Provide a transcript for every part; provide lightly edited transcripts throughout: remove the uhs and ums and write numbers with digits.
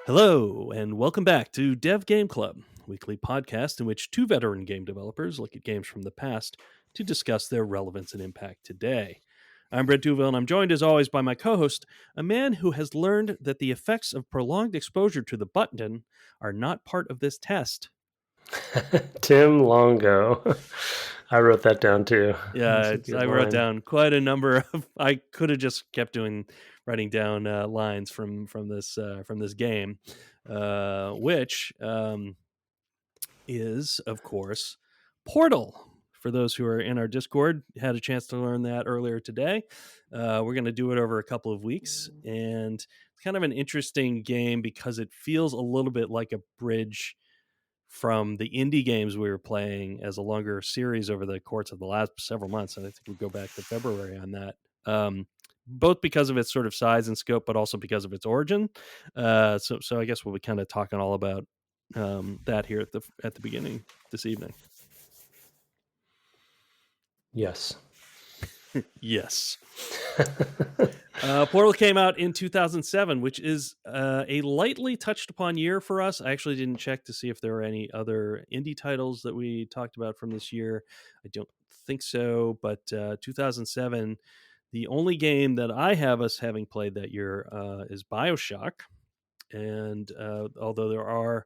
Hello, and welcome back to Dev Game Club, a weekly podcast in which two veteran game developers look at games from the past to discuss their relevance and impact today. I'm Brett Duville, and I'm joined as always by my co-host, a man who has learned that the effects of prolonged exposure to the button are not part of this test. Tim Longo. I wrote that down too. Yeah, That's a I good wrote line. down quite a number of. I could have just kept writing down lines from this game, which is, of course, Portal. For those who are in our Discord, had a chance to learn that earlier today. We're going to do it over a couple of weeks, and it's kind of an interesting game because it feels a little bit like a bridge from the indie games we were playing as a longer series over the course of the last several months. And I think we'll go back to February on that. Both because of its sort of size and scope, but also because of its origin. So I guess we'll be kind of talking all about that here at the beginning this evening. Yes. Yes. Portal came out in 2007, which is a lightly touched upon year for us. I actually didn't check to see if there were any other indie titles that we talked about from this year. I don't think so, but 2007, the only game that I have us having played that year is BioShock. And although there are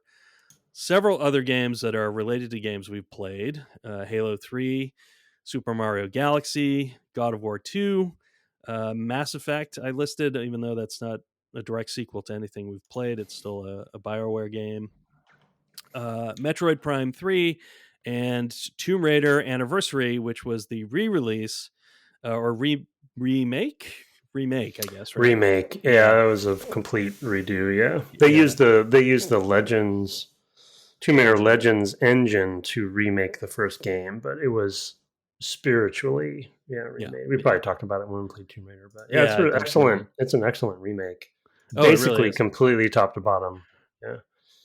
several other games that are related to games we've played, Halo 3, Super Mario Galaxy, God of War 2, Mass Effect I listed, even though that's not a direct sequel to anything we've played. It's still a BioWare game. Metroid Prime 3 and Tomb Raider Anniversary, which was the re-release or remake, I guess, right? Remake. Yeah, that was a complete redo. Yeah. They used the Legends Tomb Raider Legends engine to remake the first game, but it was spiritually remade. We probably talked about it when we played Tomb Raider, but it's excellent. It's an excellent remake. Oh, basically, it really is. Completely top to bottom. Yeah.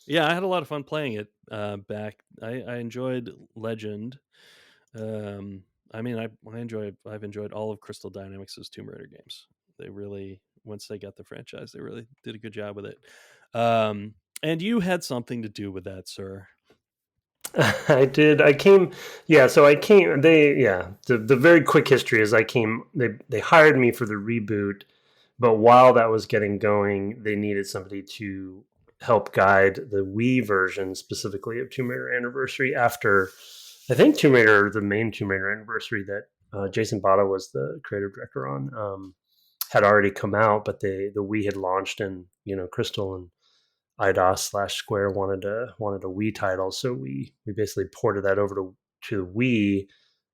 Yeah, I had a lot of fun playing it back. I enjoyed Legend. I've enjoyed all of Crystal Dynamics' Tomb Raider games. They really, once they got the franchise, they really did a good job with it. And you had something to do with that, sir. I did. I came. Yeah. So I came. The very quick history is I came. They hired me for the reboot, but while that was getting going, they needed somebody to help guide the Wii version specifically of Tomb Raider Anniversary after, I think the main Tomb Raider Anniversary that Jason Bada was the creative director on, had already come out, but the Wii had launched, and Crystal and Eidos/Square wanted a Wii title, so we basically ported that over to Wii,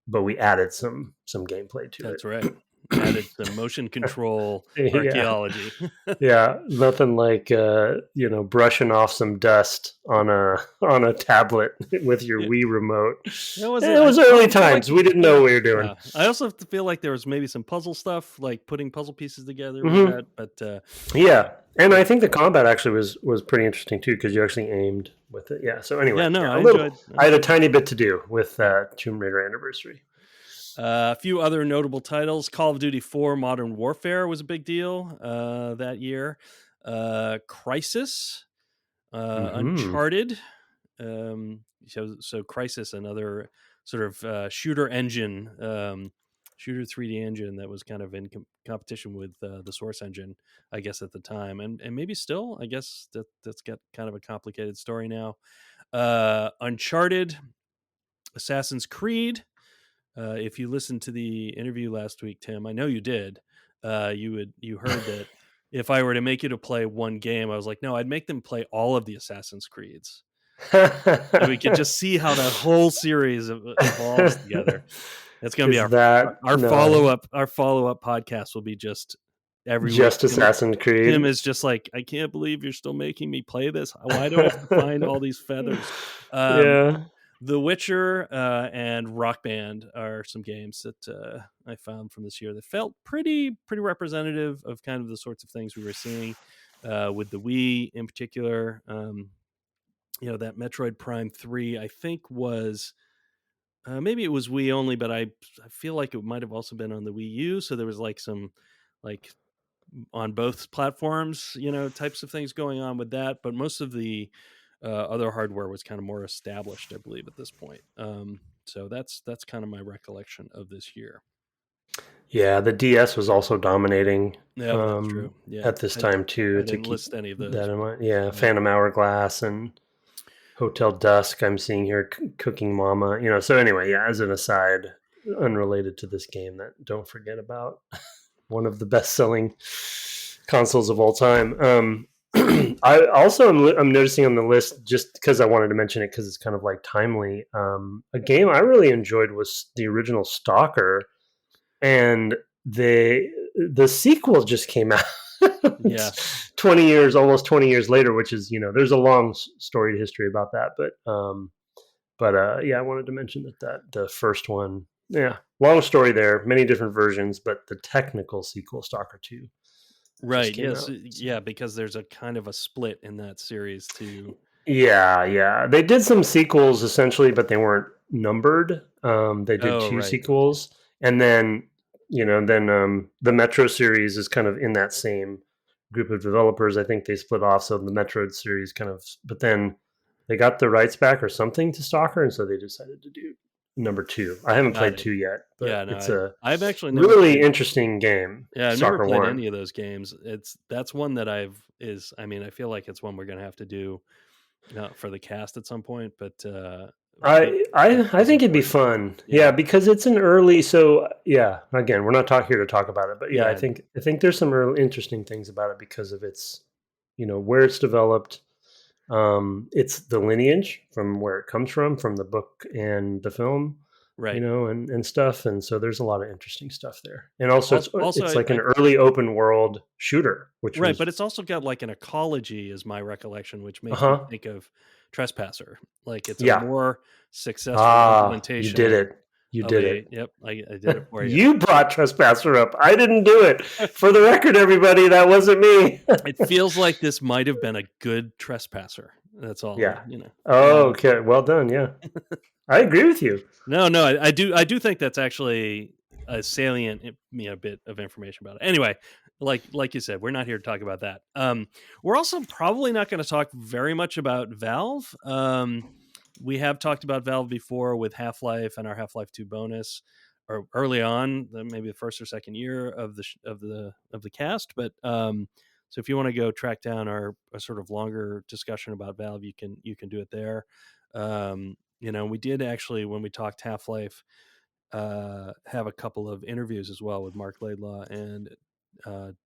but we added some gameplay to it. That's right. Added some motion control archaeology. Yeah, nothing like brushing off some dust on a tablet with your Wii remote. It was early times. We didn't know what we were doing. I also feel like there was maybe some puzzle stuff, like putting puzzle pieces together with that. But and I think the combat actually was pretty interesting too, because you actually aimed with it. Yeah. So anyway, I had a tiny bit to do with Tomb Raider Anniversary. A few other notable titles. Call of Duty 4 Modern Warfare was a big deal that year. Crisis, Uncharted. So Crisis, another sort of shooter engine, shooter 3D engine that was kind of in competition with the Source engine, I guess, at the time. And maybe still, I guess that's got kind of a complicated story now. Uncharted, Assassin's Creed. If you listened to the interview last week, Tim, I know you did. You heard that if I were to make you to play one game, I was like, no, I'd make them play all of the Assassin's Creeds. And we could just see how that whole series evolves together. That's going to be our follow-up. Our follow-up podcast will be just every week. Assassin's Creed. Tim is just like, I can't believe you're still making me play this. Why do I have to find all these feathers? The Witcher and Rock Band are some games that I found from this year that felt pretty representative of kind of the sorts of things we were seeing with the Wii in particular. That Metroid Prime 3, I think was maybe it was Wii only, but I feel like it might have also been on the Wii U. So there was like some on both platforms, types of things going on with that. But most of the other hardware was kind of more established, I believe, at this point. So that's kind of my recollection of this year. Yeah, the DS was also dominating Yeah, that's true. Yeah, at this time too. I To didn't keep list any of that those. in mind, yeah, Yeah. Phantom Hourglass and Hotel Dusk. I'm seeing here, Cooking Mama. So anyway, yeah. As an aside, unrelated to this game, that don't forget about one of the best-selling consoles of all time. I also I'm noticing on the list, just because I wanted to mention it because it's kind of like timely. A game I really enjoyed was the original Stalker, and the sequel just came out. Yeah. 20 years, almost 20 years later, which is, there's a long storied history about that, but yeah, I wanted to mention that the first one, yeah, long story there, many different versions, but the technical sequel, Stalker 2, just Right. came Yes. out. Yeah, because there's a kind of a split in that series too. Yeah. They did some sequels essentially, but they weren't numbered. They did Oh, two right. Okay. sequels, and then the Metro series is kind of in that same group of developers. I think they split off, so the Metroid series kind of, but then they got the rights back or something to Stalker, and so they decided to do number two. I haven't Got played it. two yet, but Yeah. No, it's a I've actually never really played. interesting game. Yeah, I've never Stalker played One. any of those games. That's one that I mean, I feel like it's one we're gonna have to do for the cast at some point. But it, I is think it'd be important. fun. Yeah. Yeah, because it's an early. So yeah, again, we're not here to talk about it, but yeah, Yeah. I think there's some really interesting things about it because of its, where it's developed. It's the lineage from where it comes from the book and the film, Right. and stuff. And so there's a lot of interesting stuff there. And also, Also, it's like an early open world shooter, which right, was but it's also got like an ecology, is my recollection, which uh makes me huh, think of Trespasser. Like it's a yeah. more successful You did implementation it. You of did a. it. Yep, I did it for you. You brought Trespasser up. I didn't do it. For the record, everybody, that wasn't me. It feels like this might have been a good Trespasser. That's all, Yeah. Oh, Um, okay. Well done. Yeah. I agree with you. no, I do think that's actually a salient, bit of information about it. Anyway, like you said, we're not here to talk about that. We're also probably not going to talk very much about Valve. We have talked about Valve before with Half-Life and our Half-Life 2 bonus, or early on, maybe the first or second year of the cast. But so if you want to go track down our a sort of longer discussion about Valve, you can do it there. We did actually, when we talked Half-Life, have a couple of interviews as well with Mark Laidlaw and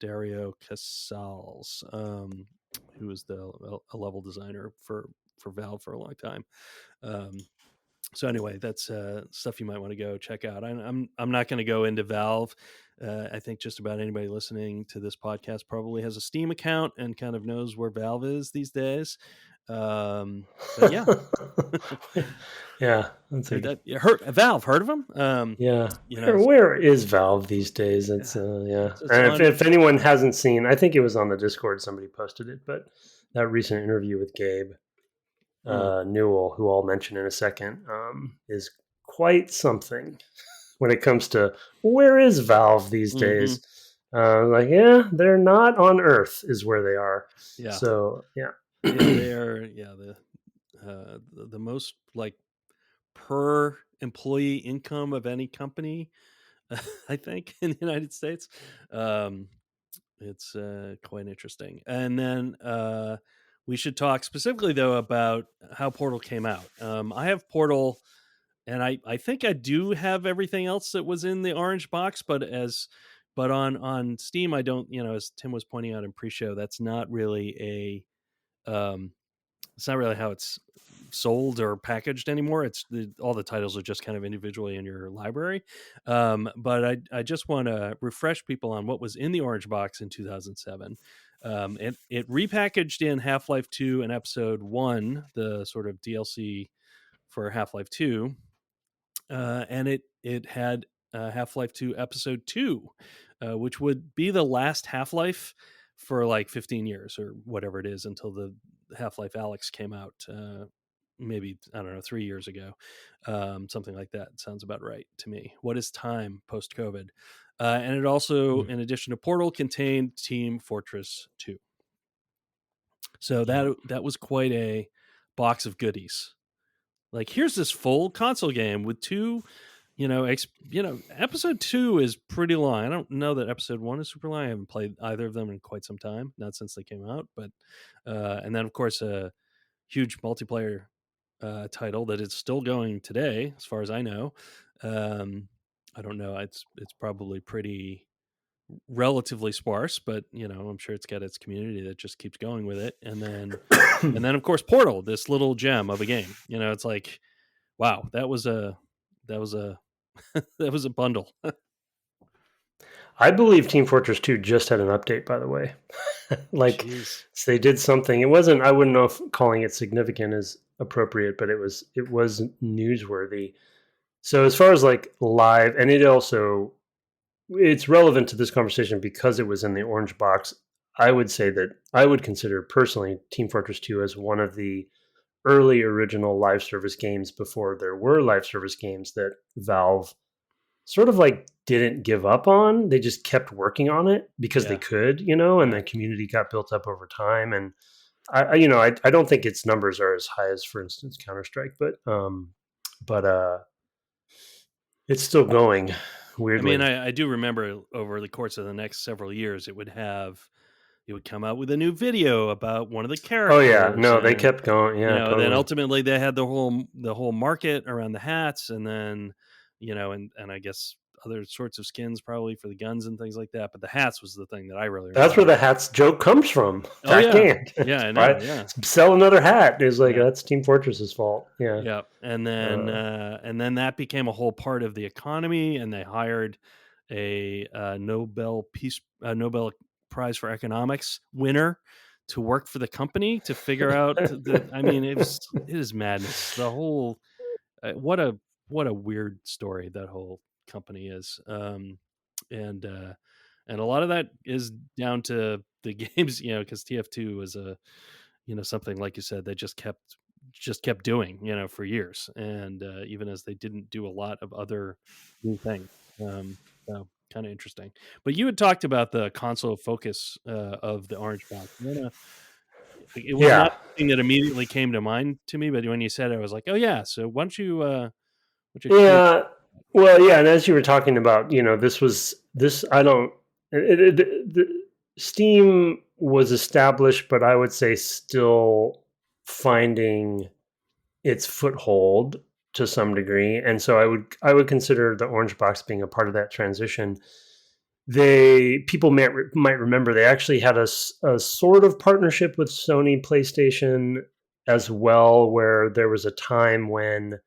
Dario Casals, who was a level designer for Valve for a long time. So anyway, that's stuff you might want to go check out. I'm not going to go into Valve. I think just about anybody listening to this podcast probably has a Steam account and kind of knows where Valve is these days. But yeah, Yeah. That's Valve, heard of them? yeah. You know, Where is Valve these days? It's yeah, yeah. it's And on. if anyone hasn't seen, I think it was on the Discord. Somebody posted it, but that recent interview with Gabe Newell, who I'll mention in a second, is quite something when it comes to where is Valve these Mm-hmm. days. Like, yeah, they're not on Earth, is where they are. Yeah, So, yeah. yeah, they are. Yeah, the most like per employee income of any company, I think, in the United States. Um, it's quite interesting. And then we should talk specifically though about how Portal came out. I have Portal, and I think I do have everything else that was in the orange box, but on Steam I don't. As Tim was pointing out in pre-show, that's not really it's not really how it's sold or packaged anymore. All the titles are just kind of individually in your library. But I just want to refresh people on what was in the orange box in 2007. It repackaged in Half-Life 2 and Episode 1, the sort of DLC for Half-Life 2, and it had Half-Life 2 Episode 2, which would be the last Half-Life for like 15 years or whatever it is until the Half-Life Alyx came out maybe, I don't know, 3 years ago, something like that. Sounds about right to me. What is time post COVID? And it also, in addition to Portal, contained Team Fortress 2. So that was quite a box of goodies. Like, here's this full console game with two, episode 2 is pretty long. I don't know that episode 1 is super long. I haven't played either of them in quite some time, not since they came out. But and then, of course, a huge multiplayer title that is still going today, as far as I know. I don't know. It's probably pretty relatively sparse, but I'm sure it's got its community that just keeps going with it. And then of course Portal, this little gem of a game. It's like, wow, that was a that was a bundle. I believe Team Fortress 2 just had an update, by the way. Like, so they did something. It wasn't, I wouldn't know if calling it significant is appropriate, but it was newsworthy. So as far as like live, and it's relevant to this conversation because it was in the orange box. I would say that I would consider personally Team Fortress 2 as one of the early original live service games before there were live service games that Valve sort of like didn't give up on. They just kept working on it because they could, and the community got built up over time. And I don't think its numbers are as high as, for instance, Counter-Strike, but it's still going. Weirdly. I mean, I do remember over the course of the next several years, it would come out with a new video about one of the characters. Oh yeah, no, they kept going. Yeah, totally. Then ultimately they had the whole market around the hats, and then and I guess other sorts of skins probably for the guns and things like that. But the hats was the thing that I really remember. That's where the hats joke comes from. Oh yeah, yeah, I know. Yeah, sell another hat is like that's Team Fortress's fault. Yeah, yeah, and then that became a whole part of the economy, and they hired a Nobel Prize for Economics winner to work for the company to figure out I mean, it is madness. The whole what a weird story that whole company is. And a lot of that is down to the games, because TF2 was something, like you said, they just kept doing, for years, and even as they didn't do a lot of other new things. So kind of interesting. But you had talked about the console focus of the orange box. It was not something that immediately came to mind to me, but when you said it, I was like, oh yeah. So why don't you yeah. Well, yeah, and as you were talking about, Steam was established, but I would say still finding its foothold to some degree, and so I would consider the orange box being a part of that transition. People might remember they actually had a sort of partnership with Sony PlayStation as well, where there was a time when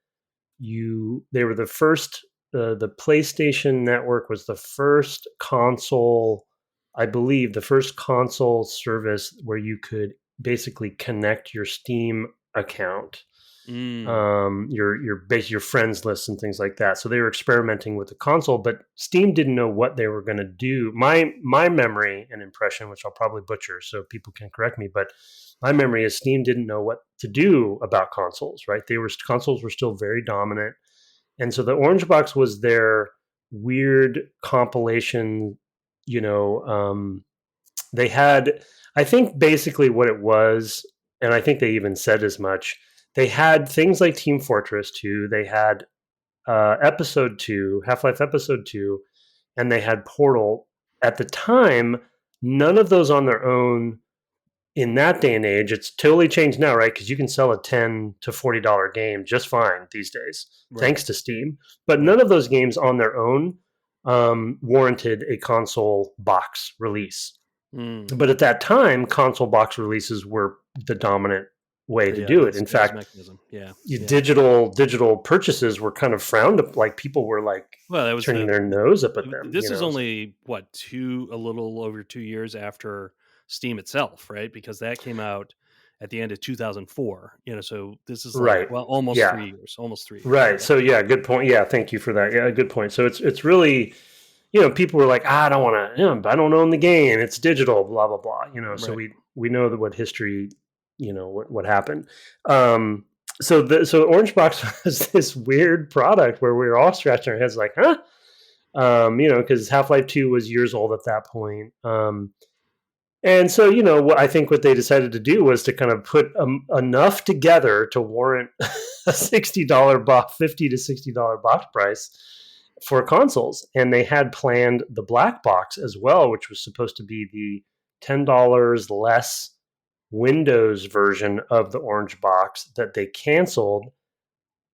they were the first. The PlayStation Network was the first console, I believe, the first console service where you could basically connect your Steam account, your friends list and things like that. So they were experimenting with the console, but Steam didn't know what they were going to do. My memory and impression, which I'll probably butcher, so people can correct me, but my memory is Steam didn't know what to do about consoles. Right? Consoles were still very dominant. And so the orange box was their weird compilation, they had, I think basically what it was, and I think they even said as much, they had things like Team Fortress 2, they had Episode 2, Half-Life Episode 2, and they had Portal. At the time, none of those on their own in that day and age. It's totally changed now, right? Because you can sell a $10 to $40 game just fine these days, thanks to Steam. But none of those games on their own warranted a console box release. But at that time, console box releases were the dominant way to do it. In fact, digital purchases were kind of frowned upon. Like, people were like, turning their nose up at them. This is only a little over 2 years after Steam itself, right? Because that came out at the end of 2004. So this is almost 3 years. Almost 3 years. Right. So good point. Yeah, thank you for that. Yeah, good point. So it's really, people were like, I don't want to, I don't own the game. It's digital, blah blah blah. So we know that what history, what happened. so Orange Box was this weird product where we were all scratching our heads like, huh? Because Half-Life 2 was years old at that point. And so, what I think what they decided to do was to kind of put enough together to warrant a $60 box, $50 to $60 box price for consoles. And they had planned the black box as well, which was supposed to be the $10 less Windows version of the Orange Box that they canceled.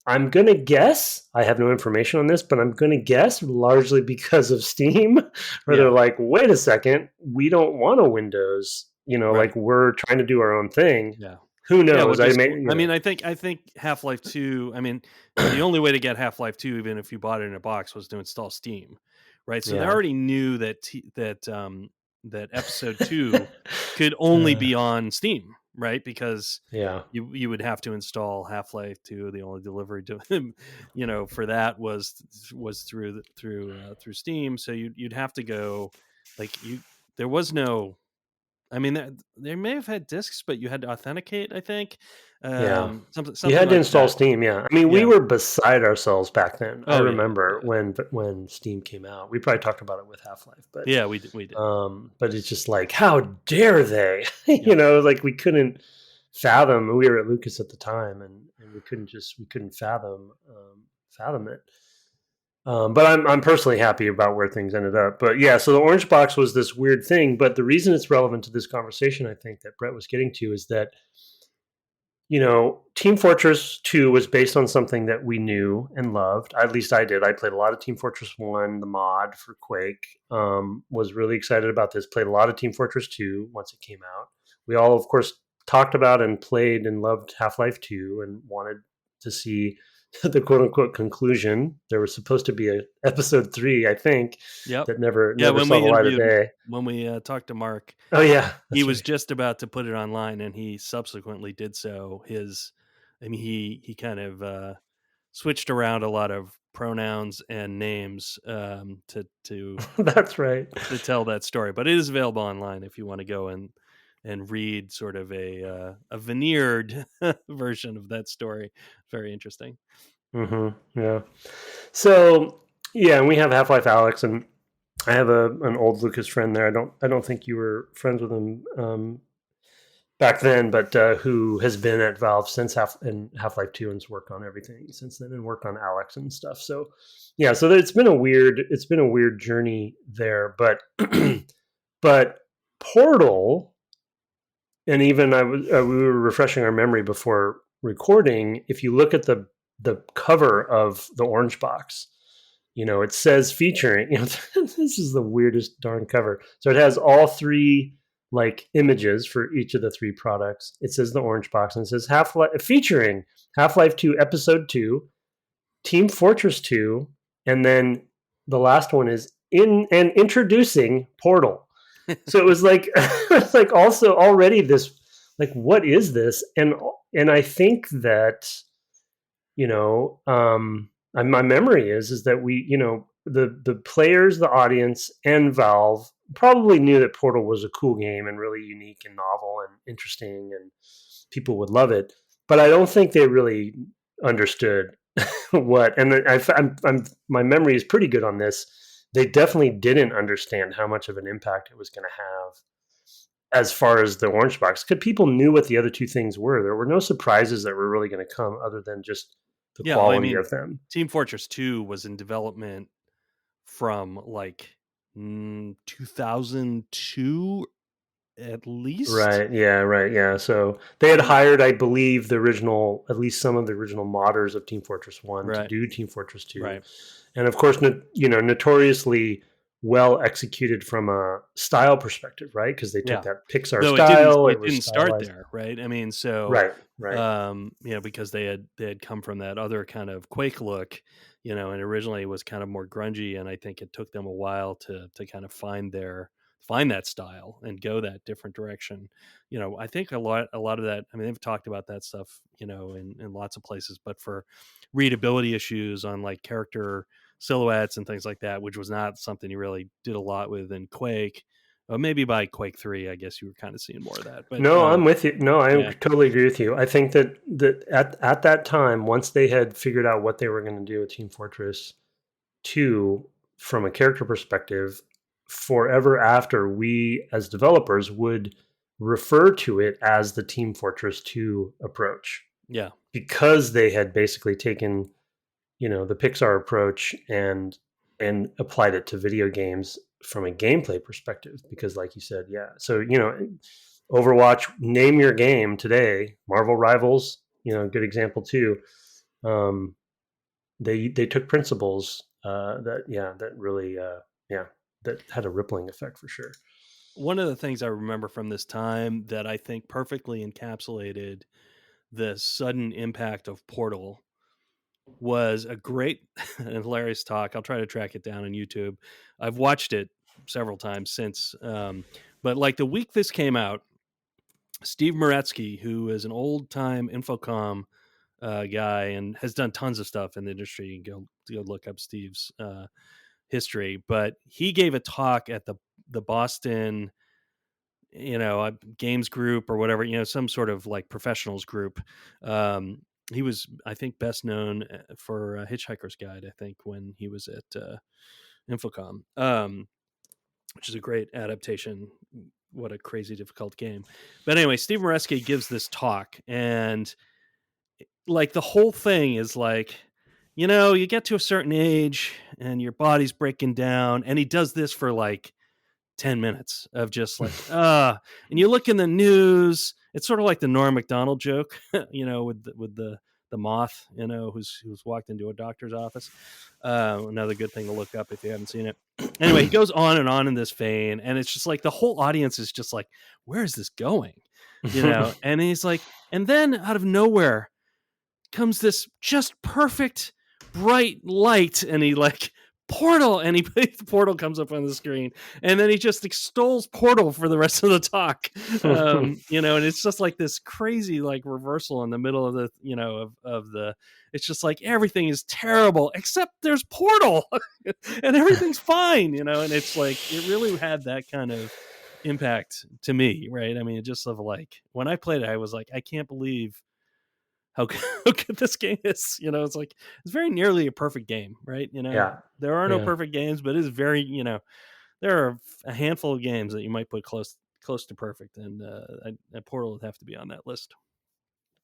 I'm going to guess, I have no information on this, but I'm going to guess largely because of Steam, where they're Yeah. like, wait a second, we don't want a Windows, Right. like we're trying to do our own thing. Yeah. Who Yeah, well, knows? I think Half-Life 2, the only way to get Half-Life 2, even if you bought it in a box, was to install Steam, right? So they Yeah. already knew that Episode 2 could only be on Steam, right? Because Yeah. you would have to install Half-Life 2. The only delivery to for that was through Steam. So you'd have to go, there was no. They may have had discs, but you had to authenticate, I think. Yeah. Something You something had to like install that. Steam, yeah. We Yeah. were beside ourselves back then. I Oh yeah. remember Yeah. when Steam came out. We probably talked about it with Half-Life, but Yeah, we did. We did. but it's just like, how dare they? Yeah. Like we couldn't fathom. We were at Lucas at the time, and we couldn't fathom it. But I'm personally happy about where things ended up. But yeah, so the Orange Box was this weird thing. But the reason it's relevant to this conversation, I think, that Brett was getting to is that Team Fortress 2 was based on something that we knew and loved. At least I did. I played a lot of Team Fortress 1, the mod for Quake. Was really excited about this. Played a lot of Team Fortress 2 once it came out. We all, of course, talked about and played and loved Half-Life 2 and wanted to see the quote-unquote conclusion. There was supposed to be a episode 3, I think, Yep. that never Yeah, when saw we the light of interviewed, day. when we talked to Mark, Oh, yeah. he That's was right. just about to put it online, and he subsequently did so. He kind of switched around a lot of pronouns and names to That's right. tell that story, but it is available online if you want to go and read sort of a veneered version of that story. Very interesting. Yeah. So yeah, and we have Half-Life Alex, and I have an old Lucas friend there. I don't think you were friends with him back then, but who has been at Valve since Half-Life 2 and has worked on everything since then and worked on Alex and stuff. So yeah, so it's been a weird journey there, but but Portal, and even we were refreshing our memory before recording. If you look at the cover of the Orange Box, it says featuring. This is the weirdest darn cover. So it has all three images for each of the three products. It says the Orange Box, and it says featuring Half-Life 2 Episode 2, Team Fortress 2, and then the last one is introducing Portal. So it was like it's like also already this, what is this? And I think that my memory is that we the players, the audience, and Valve probably knew that Portal was a cool game and really unique and novel and interesting, and people would love it. But I don't think they really understood what. And my memory is pretty good on this. They definitely didn't understand how much of an impact it was going to have as far as the Orange Box, because people knew what the other two things were. There were no surprises that were really going to come other than just the Yeah, well, quality of them. Team Fortress 2 was in development from 2002 at least. Right. Yeah. So they had hired, I believe, at least some of the original modders of Team Fortress 1 to do Team Fortress 2. Right. And of course, notoriously well executed from a style perspective, right? Because they took that Pixar style. It was didn't start stylized there, right? So right. because they had come from that other kind of Quake look, and originally it was kind of more grungy, and I think it took them a while to kind of find that style and go that different direction. I think a lot of that, they've talked about that stuff, in lots of places, but for readability issues on character silhouettes and things like that, which was not something you really did a lot with in Quake. maybe by Quake 3, I guess you were kind of seeing more of that. But No, I'm with you. No, I yeah, totally agree with you. I think that at that time, once they had figured out what they were going to do with Team Fortress 2 from a character perspective, forever after, we as developers would refer to it as the Team Fortress 2 approach, yeah, because they had basically taken, the Pixar approach and applied it to video games from a gameplay perspective. Because, like you said, yeah. So, Overwatch, name your game today. Marvel Rivals, good example too. They took principles that really that had a rippling effect for sure. one of the things I remember from this time that I think perfectly encapsulated the sudden impact of Portal was a great and hilarious talk. I'll try to track it down on YouTube. I've watched it several times since. But like the week this came out, Steve Moretsky, who is an old time Infocom guy and has done tons of stuff in the industry, you can go look up Steve's history. But he gave a talk at the Boston, games group or whatever, some sort of like professionals group. He was, I think, best known for Hitchhiker's Guide, I think, when he was at Infocom, which is a great adaptation. What a crazy difficult game. But anyway, Steve Moretsky gives this talk, and like the whole thing is like, you get to a certain age and your body's breaking down, and he does this for like 10 minutes of just like, and you look in the news, it's sort of like the Norm Macdonald joke, with the moth, who's walked into a doctor's office. Another good thing to look up if you haven't seen it. Anyway, he goes on and on in this vein, and it's just like the whole audience is just like, where is this going? And he's like, and then out of nowhere comes this just perfect bright light, and he like, Portal, and the Portal comes up on the screen, and then he just extols Portal for the rest of the talk. And it's just like this crazy like reversal in the middle of the of the, it's just like everything is terrible except there's Portal and everything's fine, and it's like it really had that kind of impact to me, right? I mean, it just of like when I played it, I was like, I can't believe how good this game is. It's like it's very nearly a perfect game, right? Yeah. There are no Yeah. perfect games, but it is very, there are a handful of games that you might put close to perfect, and Portal would have to be on that list.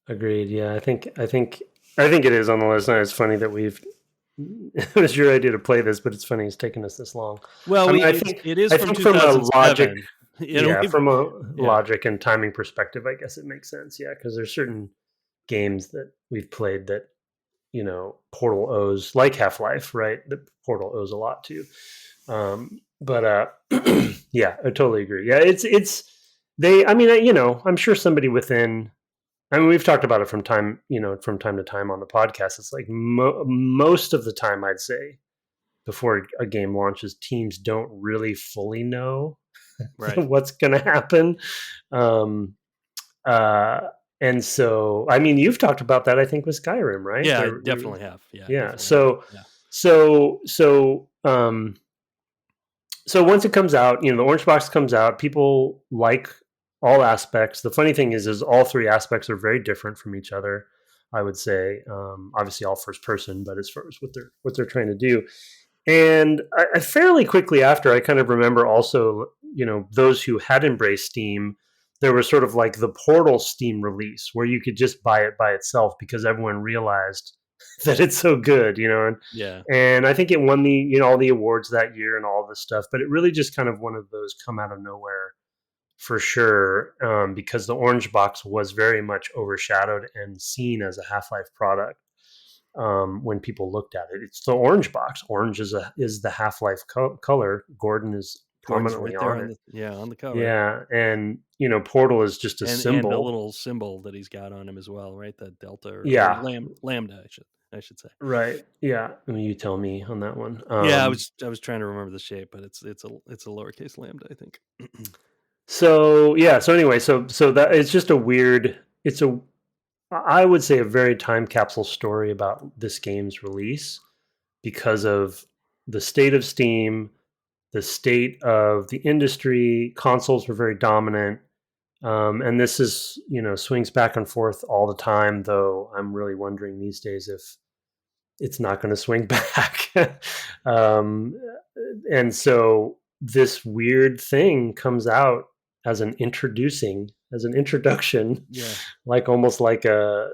Agreed. Yeah, I think it is on the list. And it's funny that it was your idea to play this, but it's funny it's taken us this long. Well, I think it is from from a logic, 2007. from a logic and timing perspective, I guess it makes sense. Yeah, because there's certain games that we've played that Portal owes, like Half-Life, right? That Portal owes a lot to. But yeah, I totally agree. Yeah, it's they. I mean, I'm sure somebody within. I mean, we've talked about it from time to time on the podcast. It's like most of the time, I'd say, before a game launches, teams don't really fully know Right. what's going to happen. And so, I mean, you've talked about that, I think, with Skyrim, right? Yeah, I definitely have. Yeah. Yeah. Definitely have. So once it comes out, the orange box comes out, people like all aspects. The funny thing is all three aspects are very different from each other, I would say. Obviously all first person, but as far as what they're trying to do. And I fairly quickly after, I kind of remember also, those who had embraced Steam, there was sort of like the Portal Steam release where you could just buy it by itself because everyone realized that it's so good, and Yeah. And I think it won the all the awards that year and all this stuff. But it really just kind of one of those come out of nowhere for sure, because the orange box was very much overshadowed and seen as a Half-Life product. When people looked at it, it's the orange box. Orange is the Half-Life color. Gordon is prominently right there on it. on the cover. Yeah, and Portal is just a symbol, and a little symbol that he's got on him as well, right? The delta or lambda, I should say. Right. Yeah. I mean, you tell me on that one. Yeah, I was trying to remember the shape, but it's a lowercase lambda, I think. So yeah. So anyway, so that it's just a weird. I would say a very time capsule story about this game's release because of the state of Steam, the state of the industry. Consoles were very dominant. And this is, swings back and forth all the time, though I'm really wondering these days if it's not going to swing back. um, and so this weird thing comes out as an introduction, like almost like a,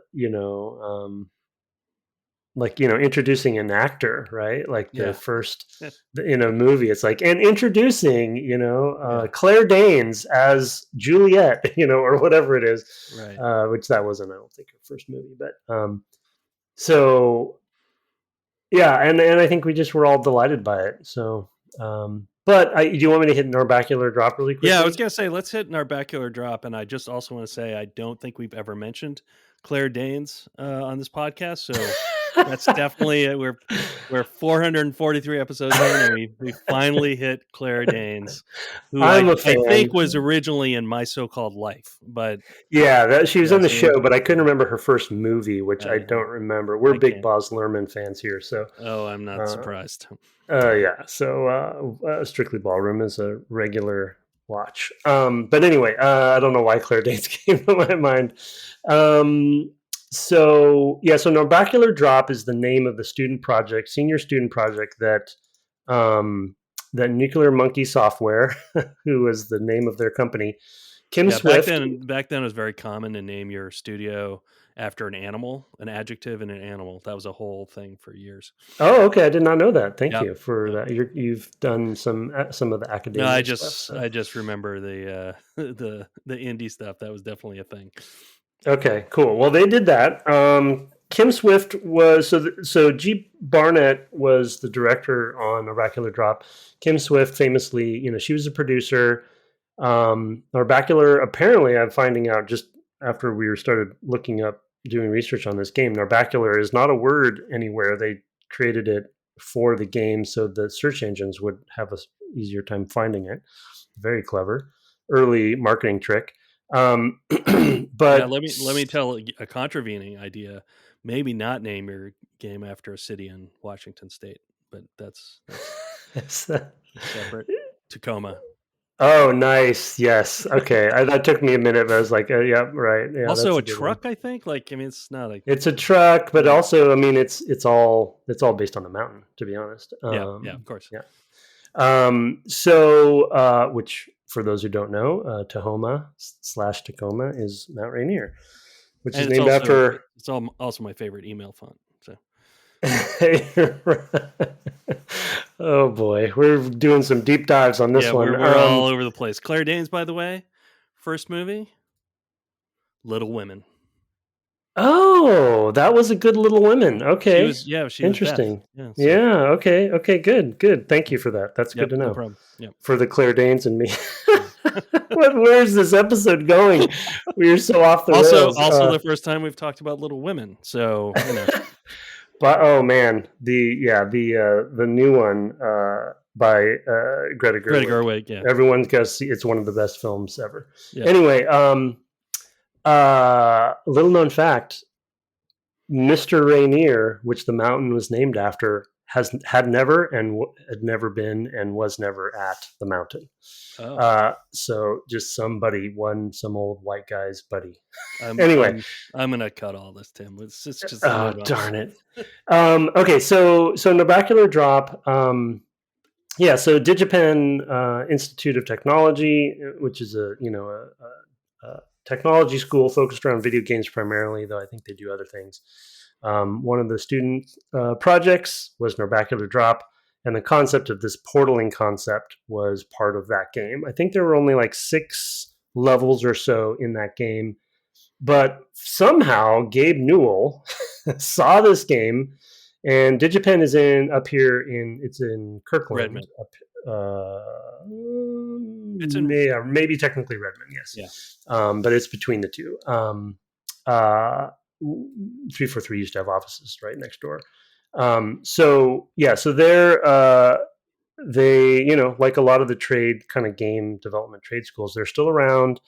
introducing an actor, right? Like the first in a movie, it's like, and introducing, Claire Danes as Juliet, or whatever it is, right. Which that wasn't, I don't think, her first movie, but so yeah, and I think we just were all delighted by it. So, but do you want me to hit Narbacular Drop really quickly? Yeah, I was gonna say let's hit Narbacular Drop, and I just also want to say I don't think we've ever mentioned Claire Danes on this podcast, so that's definitely we're 443 episodes in, and we finally hit Claire Danes, who I think was originally in My So-Called Life, but yeah, she was on the show, but I couldn't remember her first movie, which I don't remember. We're big Baz Luhrmann fans here, so I'm not surprised. Yeah, so Strictly Ballroom is a regular watch. But anyway, I don't know why Claire Danes came to my mind. So Narbacular Drop is the name of the senior student project that that Nuclear Monkey Software, who was the name of their company, Kim Swift. Back then it was very common to name your studio after an animal, an adjective and an animal. That was a whole thing for years. Oh, okay. I did not know that. Thank you for that. You've done some of the academic. No, I just remember the indie stuff. That was definitely a thing. Okay, cool. Well, they did that. Kim Swift was so G. Barnett was the director on Narbacular Drop. Kim Swift famously, she was a producer. Narbacular, apparently, I'm finding out just after we started doing research on this game, Narbacular is not a word anywhere. They created it for the game so the search engines would have an easier time finding it. Very clever. Early marketing trick. But let me tell a contravening idea. Maybe not name your game after a city in Washington State, but that's separate. Tacoma. Oh, nice. Yes. Okay. That took me a minute, but I was like, yeah, right. Yeah, also a truck, I think. It's not a. It's a truck, but also, it's all based on the mountain, to be honest. Yeah, of course. Yeah. So, which for those who don't know, Tahoma/Tacoma is Mount Rainier, which is named after. It's also my favorite email font. So. Oh boy, we're doing some deep dives on this one. We're all over the place. Claire Danes, by the way, first movie, Little Women. Oh, that was a good Little Women. Okay, she was interesting. Yeah. Okay. Good. Thank you for that. That's good to know. No problem. For the Claire Danes and me. Where's this episode going? We are so off the rails. Also, the first time we've talked about Little Women. So. But oh man, the new one by Greta Gerwig. Yeah, everyone's got to see. It's one of the best films ever. Yeah. Anyway, little known fact: Mr. Rainier, which the mountain was named after, had never been and was never at the mountain. Oh. So just some old white guy's buddy. Anyway, I'm gonna cut all this, Tim. It's just darn it. Okay, so Narbacular Drop. So DigiPen Institute of Technology, which is a technology school focused around video games primarily, though I think they do other things. One of the student projects was Narbacular Drop, and the concept of this portaling concept was part of that game. I think there were only like 6 levels or so in that game, but somehow Gabe Newell saw this game, and DigiPen is it's in Kirkland. Redmond. It's in maybe technically Redmond, yes. Yeah. But it's between the two. 343 used to have offices right next door. So they're they, like a lot of the trade kind of game development trade schools, they're still around.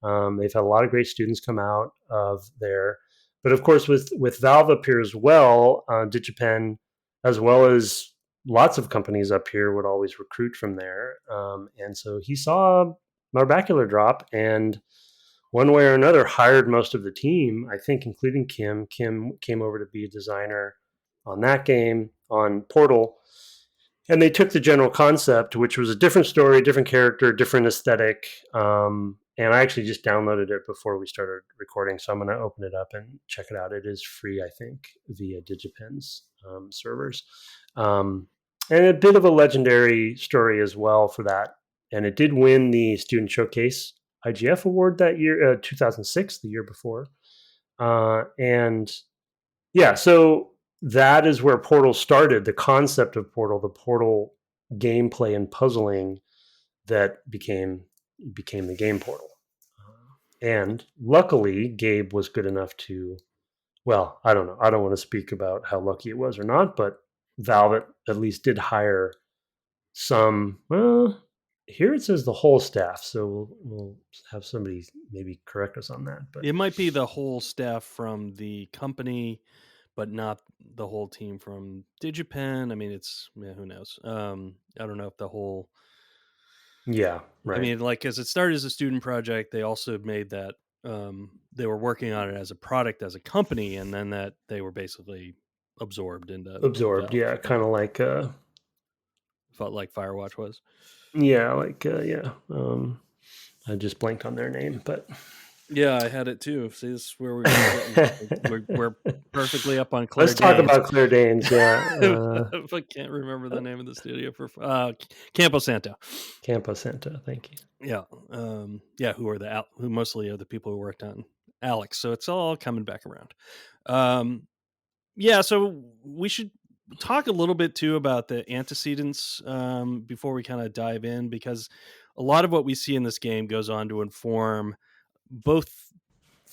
They've had a lot of great students come out of there. But of course, with Valve up here as well, DigiPen, as well as lots of companies up here would always recruit from there. And so he saw Narbacular drop, and one way or another hired most of the team, I think, including Kim. Kim came over to be a designer on that game, on Portal. And they took the general concept, which was a different story, different character, different aesthetic. And I actually just downloaded it before we started recording. So I'm going to open it up and check it out. It is free, I think, via DigiPen's servers. And a bit of a legendary story as well for that. And it did win the Student Showcase IGF award that year, 2006, the year before. And yeah, so that is where Portal started. The concept of Portal, the Portal gameplay and puzzling that became the game Portal. And luckily, Gabe was good enough to, well, I don't know. I don't want to speak about how lucky it was or not, but Valve at least did hire some, well, here it says the whole staff, so we'll have somebody maybe correct us on that. But it might be the whole staff from the company, but not the whole team from DigiPen. I mean, it's who knows. I don't know if the whole. Yeah, right. I mean, like, as it started as a student project, they also made that they were working on it as a product, as a company, and then that they were basically absorbed into Absorbed, Valve. yeah, kind of like felt like Firewatch was. Yeah, like yeah. I just blanked on their name, but yeah, I had it too. See, this is where we're perfectly up on Claire. Let's talk about Claire Danes. Yeah, I can't remember the name of the studio for Campo Santo. Campo Santo, thank you. Yeah, yeah. Who mostly are the people who worked on Alex. So it's all coming back around. Yeah, so we should talk a little bit too about the antecedents before we kind of dive in, because a lot of what we see in this game goes on to inform both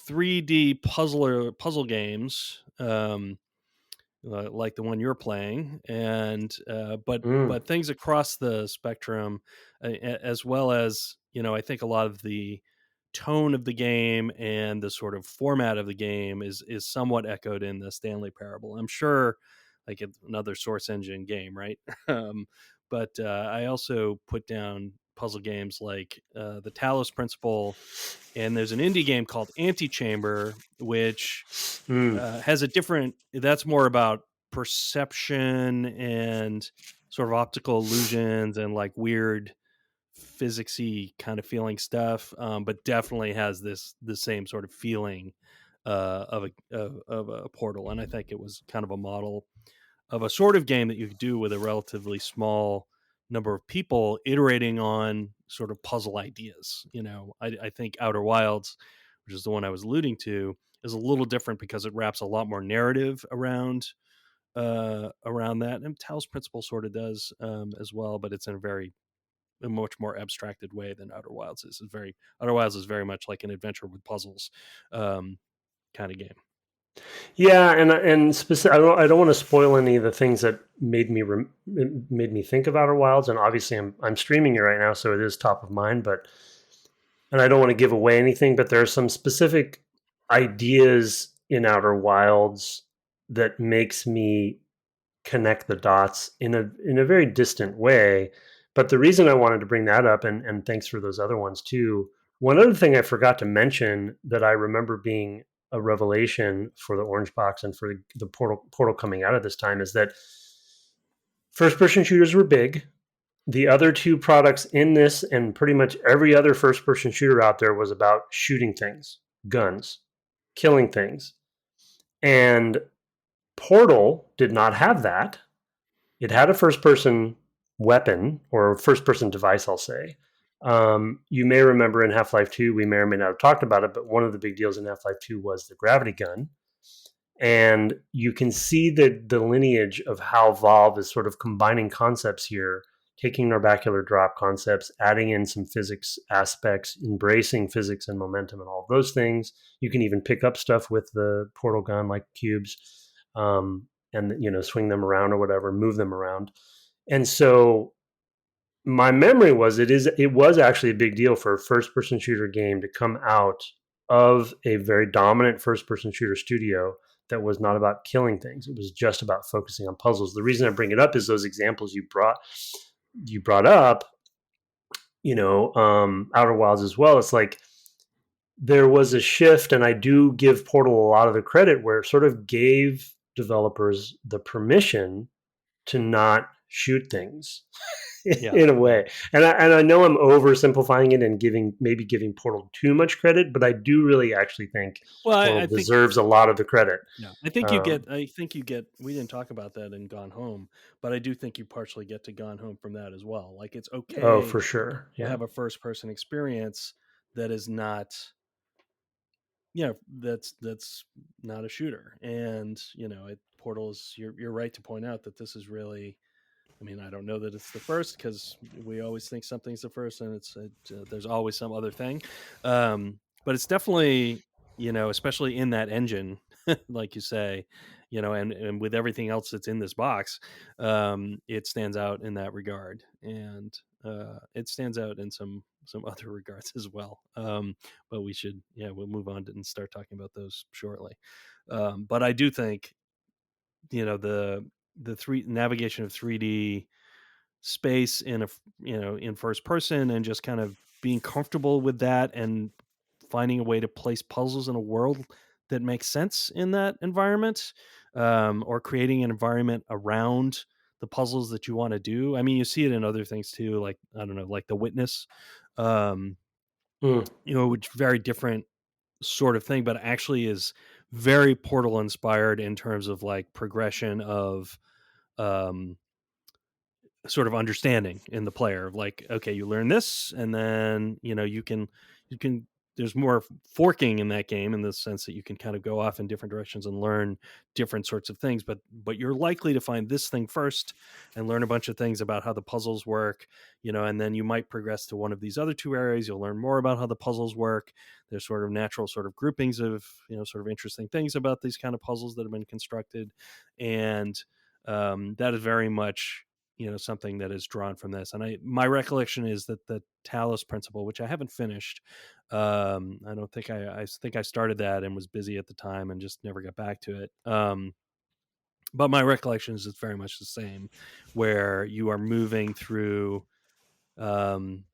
3D puzzle games, like the one you're playing, and but things across the spectrum, as well as, I think a lot of the tone of the game and the sort of format of the game is somewhat echoed in the Stanley Parable. I'm sure, like another Source Engine game, right? But I also put down puzzle games like the Talos Principle, and there's an indie game called Antichamber, which has a different. That's more about perception and sort of optical illusions and like weird physicsy kind of feeling stuff, but definitely has the same sort of feeling of a Portal. And I think it was kind of a model of a sort of game that you could do with a relatively small number of people iterating on sort of puzzle ideas. I think Outer Wilds, which is the one I was alluding to, is a little different because it wraps a lot more narrative around that, and Talos Principle sort of does as well, but it's in a much more abstracted way than Outer Wilds is. Outer Wilds is very much like an adventure with puzzles kind of game. Yeah, and specific, I don't want to spoil any of the things that made me think of Outer Wilds, and obviously I'm streaming it right now, so it is top of mind. And I don't want to give away anything, but there are some specific ideas in Outer Wilds that makes me connect the dots in a very distant way. But the reason I wanted to bring that up, and thanks for those other ones too. One other thing I forgot to mention that I remember being a revelation for the Orange Box and for the Portal coming out of this time is that first-person shooters were big. The other two products in this and pretty much every other first-person shooter out there was about shooting things, guns, killing things. And Portal did not have that. It had a first-person weapon or first-person device, I'll say. You may remember in Half-Life 2, we may or may not have talked about it, but one of the big deals in Half-Life 2 was the gravity gun. And you can see the lineage of how Valve is sort of combining concepts here, taking Narbacular drop concepts, adding in some physics aspects, embracing physics and momentum and all of those things. You can even pick up stuff with the Portal gun, like cubes, and swing them around or whatever, move them around. And so my memory was it was actually a big deal for a first-person shooter game to come out of a very dominant first-person shooter studio that was not about killing things. It was just about focusing on puzzles. The reason I bring it up is those examples you brought up, Outer Wilds as well. It's like there was a shift, and I do give Portal a lot of the credit where it sort of gave developers the permission to not shoot things Yeah, in a yeah. way. And I know I'm oversimplifying it and giving Portal too much credit, but I do really actually think Well, Portal I think deserves a lot of the credit. yeah, I think you get. Um, I think you get. We didn't talk about that in Gone Home, but I do think you partially get to Gone Home from that as well. Like it's oh, okay for sure. to Yeah. have a first-person experience that is not, that's not a shooter. And Portal is. You're right to point out that this is really. I mean, I don't know that it's the first because we always think something's the first, and there's always some other thing. But it's definitely, especially in that engine, like you say, and with everything else that's in this box, it stands out in that regard, and it stands out in some other regards as well. But we'll move on and start talking about those shortly. But I do think, the three navigation of 3D space in first person, and just kind of being comfortable with that, and finding a way to place puzzles in a world that makes sense in that environment, or creating an environment around the puzzles that you want to do. I mean, you see it in other things too, like, I don't know, like The Witness, um Mm, which very different sort of thing, but actually is very Portal inspired in terms of like progression of um sort of understanding in the player, like, okay, you learn this, and then you can there's more forking in that game, in the sense that you can kind of go off in different directions and learn different sorts of things, but you're likely to find this thing first and learn a bunch of things about how the puzzles work, and then you might progress to one of these other two areas. You'll learn more about how the puzzles work. There's sort of natural sort of groupings of sort of interesting things about these kind of puzzles that have been constructed, and that is very much something that is drawn from this. And my recollection is that the Talos principle, which I haven't finished, I don't think I think I started that and was busy at the time and just never got back to it. But my recollection is it's very much the same, where you are moving through um,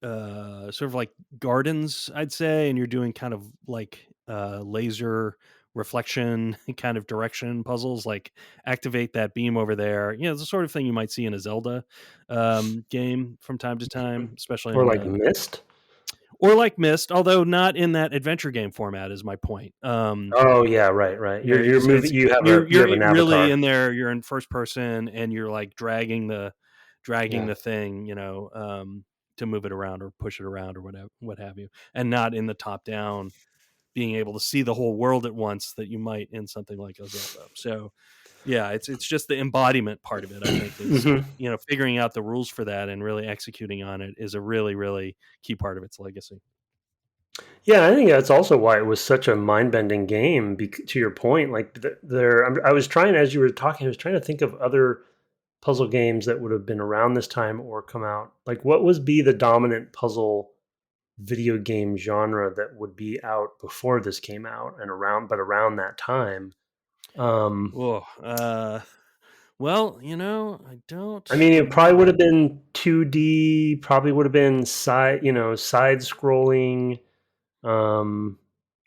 sort of like gardens, I'd say, and you're doing kind of like laser reflection kind of direction puzzles, like activate that beam over there. The sort of thing you might see in a Zelda game from time to time, especially or in like the Mist. or like Myst, although not in that adventure game format. Is my point. Oh yeah, right, right. You're moving. It's You have an really avatar. in there. You're in first person, and you're like dragging Yeah. the thing, to move it around or push it around or whatever, what have you, and not in the top down, being able to see the whole world at once that you might in something like a Zelda. So yeah, it's just the embodiment part of it. I think is Hmm. figuring out the rules for that and really executing on it is a really, really key part of its legacy. Yeah, I think that's also why it was such a mind-bending game. To your point, like I was trying, as you were talking, I was trying to think of other puzzle games that would have been around this time or come out. Like, what was be the dominant puzzle video game genre that would be out before this came out and around that time? Um, Oh, well, I don't I mean, it probably would have know. been 2D. Probably would have been side scrolling. Um,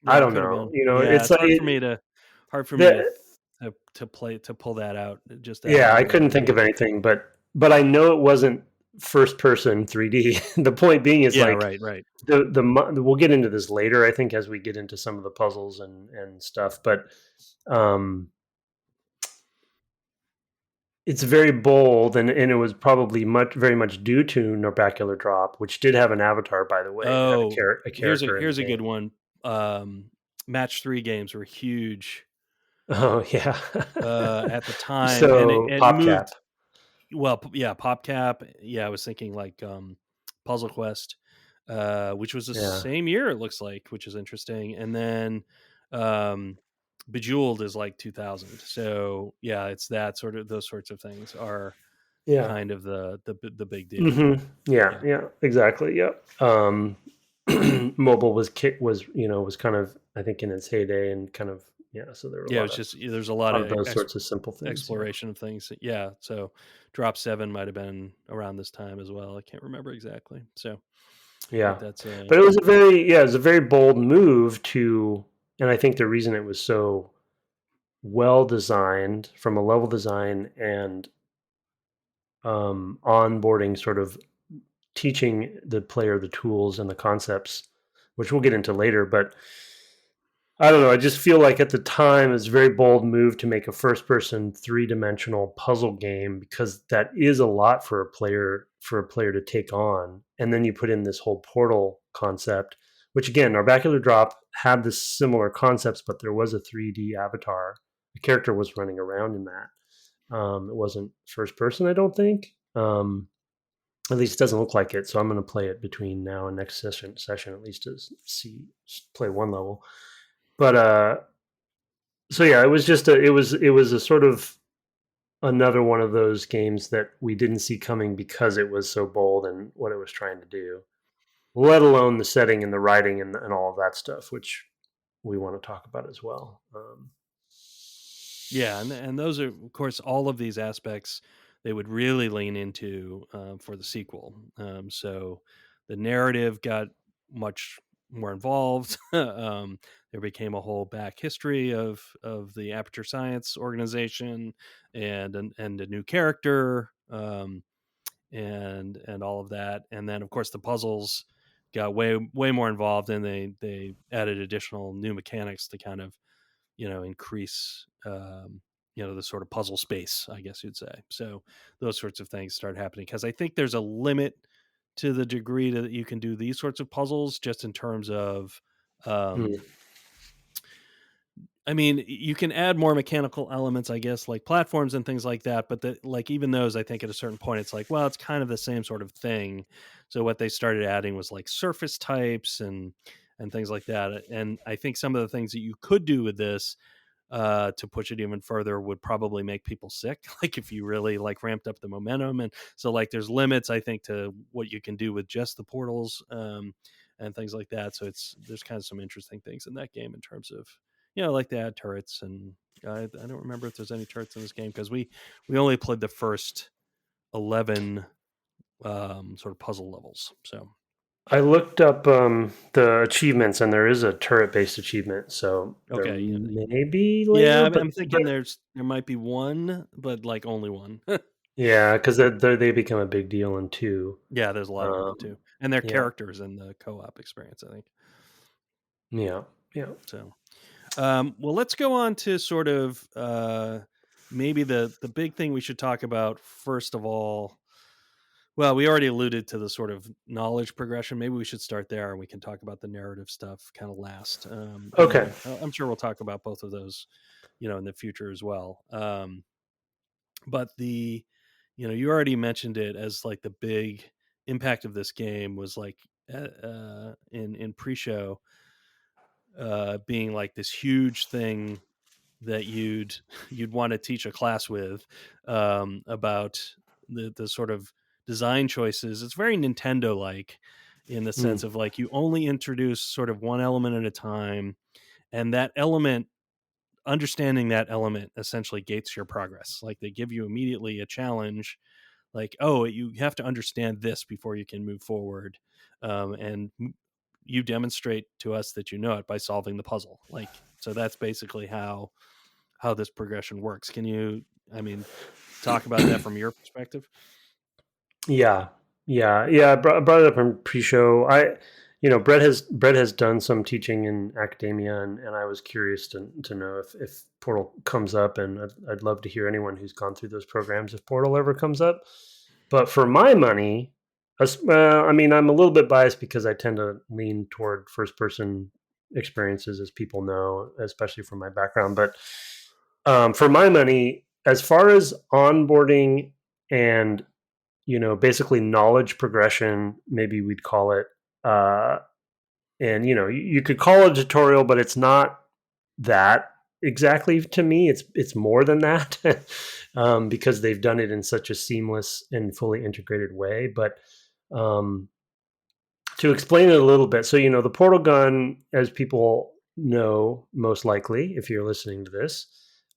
I Yeah, it don't could have know. been. Yeah, It's it's like hard for me the to pull that out just out of yeah, my I head. couldn't think of anything, but I know it wasn't first person 3D. The point being is Yeah, like right, right. we'll get into this later, I think, as we get into some of the puzzles and stuff, but um it's very bold, and it was probably very much due to Norbacular Drop, which did have an avatar, by the way. It had Oh, a here's a character in the here's a good game. one. Match 3 games were huge Oh yeah. at the time, and it So it PopCap. moved well. Yeah, PopCap. Yeah, I was thinking like Puzzle Quest, which was the Yeah. same year, it looks like, which is interesting. And then um, Bejeweled is like 2000. So yeah, it's that sort of, those sorts of things are Yeah. kind of the big deal. Hmm. Yeah, Yeah. yeah, exactly. Yeah. Mobile was kind of, I think, in its heyday, and kind of Yeah, so there were Yeah, it was just there's a lot a lot of of those sorts of simple things. Yeah. exploration of things. Yeah, so Drop 7 might have been around this time as well. I can't remember exactly. So, but Yeah. that's But it was it was a very bold move to, and I think the reason it was so well designed from a level design and onboarding, sort of teaching the player the tools and the concepts, which we'll get into later. But I don't know. I just feel like at the time it's a very bold move to make a first-person, three-dimensional puzzle game, because that is a lot for a player to take on. And then you put in this whole portal concept, which again, Narbacular Drop had this similar concepts, but there was a 3D avatar. The character was running around in that. It wasn't first person, I don't think. At least it doesn't look like it. So I'm going to play it between now and next session at least to play one level. But so yeah, it was just it was a sort of another one of those games that we didn't see coming because it was so bold and what it was trying to do. Let alone the setting and the writing and all of that stuff, which we want to talk about as well. yeah, and those are of course all of these aspects they would really lean into for the sequel. So the narrative got much more involved. There became a whole back history of the Aperture Science organization and a new character. And all of that, and then of course the puzzles got way more involved, and they added additional new mechanics to kind of increase the sort of puzzle space, I guess you'd say. So those sorts of things start happening because I think there's a limit to the degree that you can do these sorts of puzzles, just in terms of Mm, I mean, you can add more mechanical elements, I guess, like platforms and things like that. But like even those, I think at a certain point, it's like, well, it's kind of the same sort of thing. So what they started adding was like surface types and things like that. And I think some of the things that you could do with this to push it even further would probably make people sick. Like if you really like ramped up the momentum, and so like there's limits, I think, to what you can do with just the portals and things like that. So there's kind of some interesting things in that game in terms of like they had turrets, and I don't remember if there's any turrets in this game because we only played the first 11 sort of puzzle levels. So I looked up the achievements, and there is a turret-based achievement. So there okay, may be yeah, later, I'm thinking there might be one, but like only one. yeah, because they become a big deal in two. Yeah, there's a lot of them in Um, 2, and they're yeah, characters in the co-op experience, I think. yeah, yeah. So, well, let's go on to sort of maybe the big thing we should talk about first of all. Well, we already alluded to the sort of knowledge progression. Maybe we should start there, and we can talk about the narrative stuff kind of last. And Okay. then I'm sure we'll talk about both of those, in the future as well. But you already mentioned it as like the big impact of this game was like in pre-show being like this huge thing that you'd want to teach a class with about the sort of design choices. It's very Nintendo like in the Mm, sense of like you only introduce sort of one element at a time, and that element, understanding that element essentially gates your progress. Like they give you immediately a challenge, like, oh, you have to understand this before you can move forward, and you demonstrate to us that you know it by solving the puzzle. Like, so that's basically how this progression works. Can you, I mean, talk about that from your perspective? yeah, yeah. I brought it up in pre-show. Brett has done some teaching in academia, and I was curious to know if Portal comes up, and I'd love to hear anyone who's gone through those programs if Portal ever comes up. But for my money, I mean, I'm a little bit biased because I tend to lean toward first-person experiences, as people know, especially from my background. But for my money, as far as onboarding and basically knowledge progression, maybe we'd call it. And you could call it a tutorial, but it's not that exactly to me. It's more than that because they've done it in such a seamless and fully integrated way. But um, to explain it a little bit, so the portal gun, as people know, most likely, if you're listening to this.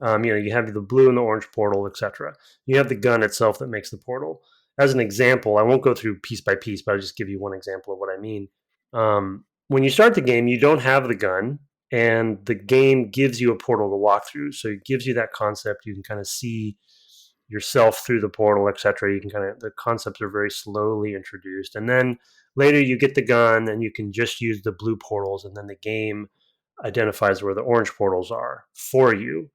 You have the blue and the orange portal, etc. You have the gun itself that makes the portal. As an example, I won't go through piece by piece, but I'll just give you one example of what I mean. When you start the game, you don't have the gun, and the game gives you a portal to walk through. So it gives you that concept. You can kind of see yourself through the portal, etc. You can the concepts are very slowly introduced, and then later you get the gun, and you can just use the blue portals, and then the game identifies where the orange portals are for you.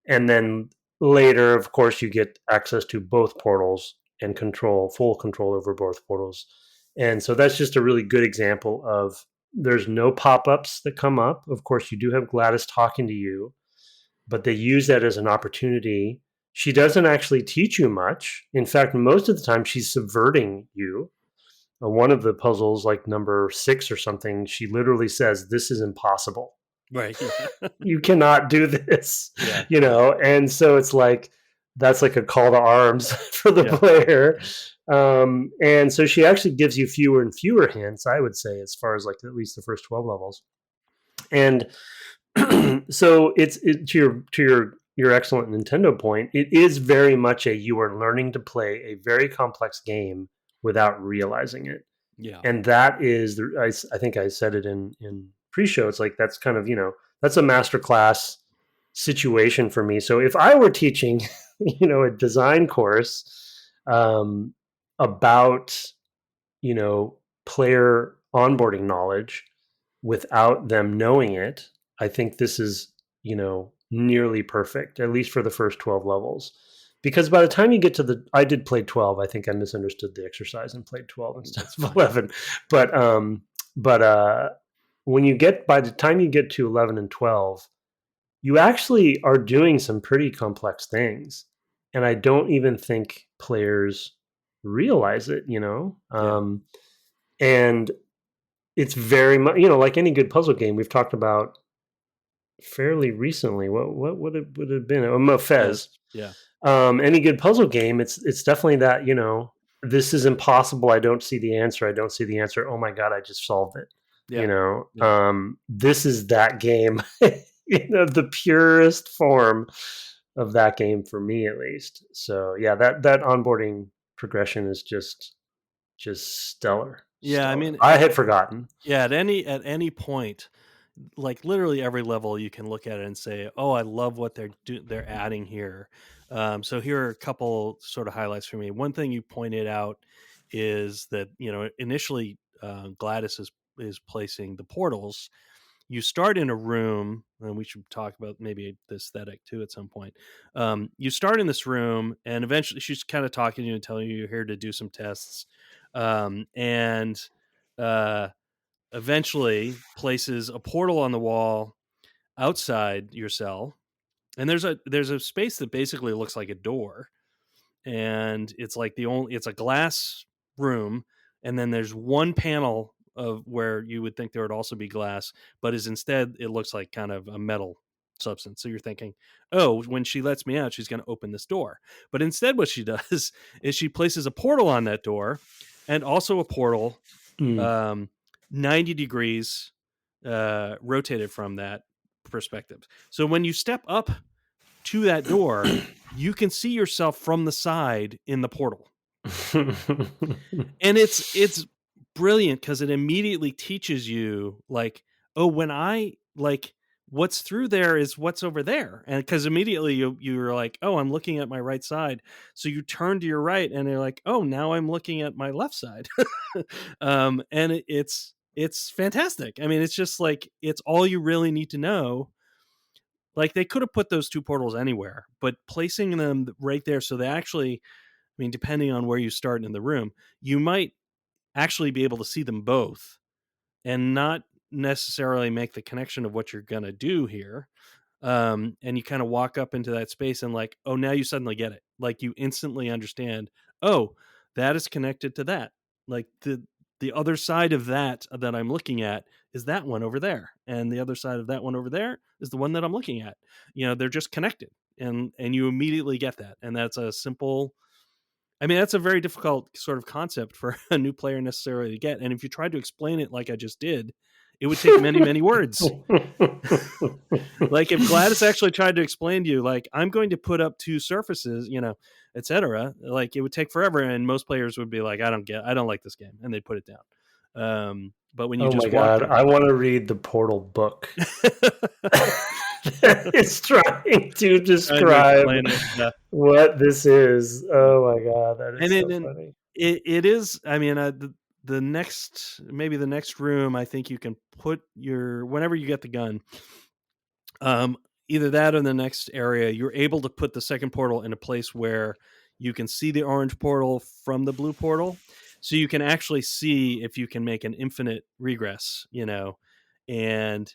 And then later, of course, you get access to both portals and full control over both portals. And so that's just a really good example of there's no pop-ups that come up. Of course, you do have GladOS talking to you, but they use that as an opportunity. She doesn't actually teach you much. In fact, most of the time she's subverting you. One of the puzzles, like number 6 or something, she literally says, "This is impossible. Right. Yeah. You cannot do this." Yeah. And so it's like that's like a call to arms for the Yeah. player. And so she actually gives you fewer and fewer hints, I would say, as far as like at least the first 12 levels. And so to your excellent Nintendo point, it is very much you are learning to play a very complex game without realizing it. Yeah. And that is I think I said it in pre-show. It's like that's kind of that's a masterclass situation for me. So if I were teaching a design course about player onboarding knowledge without them knowing it, I think this is nearly perfect, at least for the first 12 levels. Because by the time you get to I did play 12. I think I misunderstood the exercise and played 12 instead of 11. But by the time you get to 11 and 12, you actually are doing some pretty complex things. And I don't even think players realize it, and it's very much, like any good puzzle game we've talked about fairly recently. What would it have been? Fez. Yeah. Any good puzzle game, it's definitely that, this is impossible. I don't see the answer. I don't see the answer. Oh my God, I just solved it. Yeah. This is that game, the purest form of that game for me, at least. So yeah, that onboarding progression is just stellar. Yeah. I mean, I had forgotten. Yeah. At any point, like literally every level, you can look at it and say, "Oh, I love what they're adding here." So here are a couple sort of highlights for me. One thing you pointed out is that initially GladOS is placing the portals. You start in a room, and we should talk about maybe the aesthetic too at some point. You start in this room, and eventually she's kind of talking to you and telling you you're here to do some tests, and eventually places a portal on the wall outside your cell, and there's a space that basically looks like a door, and it's like it's a glass room, and then there's one panel of where you would think there would also be glass, but instead it looks like kind of a metal substance. So you're thinking, oh, when she lets me out, she's going to open this door. But instead what she does is she places a portal on that door, and also a portal 90 degrees rotated from that perspective. So when you step up to that door, you can see yourself from the side in the portal. And it's brilliant because it immediately teaches you, like, oh, when I like what's through there is what's over there. And because immediately you're like, oh, I'm looking at my right side. So you turn to your right and you're like, oh, now I'm looking at my left side. And it's fantastic. I mean, it's just like, it's all you really need to know. Like, they could have put those two portals anywhere, but placing them right there, so they actually, I mean, depending on where you start in the room, you might actually be able to see them both and not necessarily make the connection of what you're going to do here. And you kind of walk up into that space and like, oh, now you suddenly get it. Like, you instantly understand, oh, that is connected to that. Like, the other side of that I'm looking at is that one over there, and the other side of that one over there is the one that I'm looking at. They're just connected, and you immediately get that. And that's a simple, I mean, that's a very difficult sort of concept for a new player necessarily to get. And if you try to explain it like I just did, it would take many, many words. Like if GladOS actually tried to explain to you, like, I'm going to put up two surfaces, etc., like it would take forever, and most players would be like, I don't like this game, and they'd put it down. But when you Oh my just walk God, I want to read the Portal book. It's trying to describe what this is. Oh my God, that is so funny. It is. I mean, the next room, I think you can put whenever you get the gun, either that or the next area, you're able to put the second portal in a place where you can see the orange portal from the blue portal, so you can actually see if you can make an infinite regress, and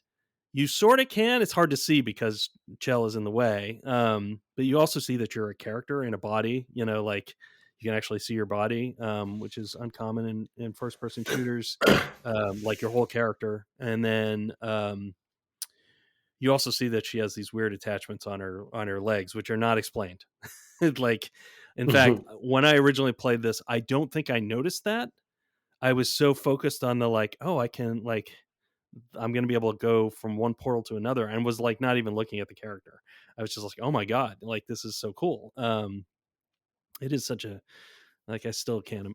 you sort of can. It's hard to see because Chell is in the way, but you also see that you're a character in a body, like you can actually see your body, which is uncommon in first-person shooters, like your whole character. And then you also see that she has these weird attachments on her legs, which are not explained. Like, in fact, when I originally played this, I don't think I noticed that. I was so focused on the I can I'm going to be able to go from one portal to another, and was like not even looking at the character. I was just like, oh my God, like this is so cool. It is such a, I still can't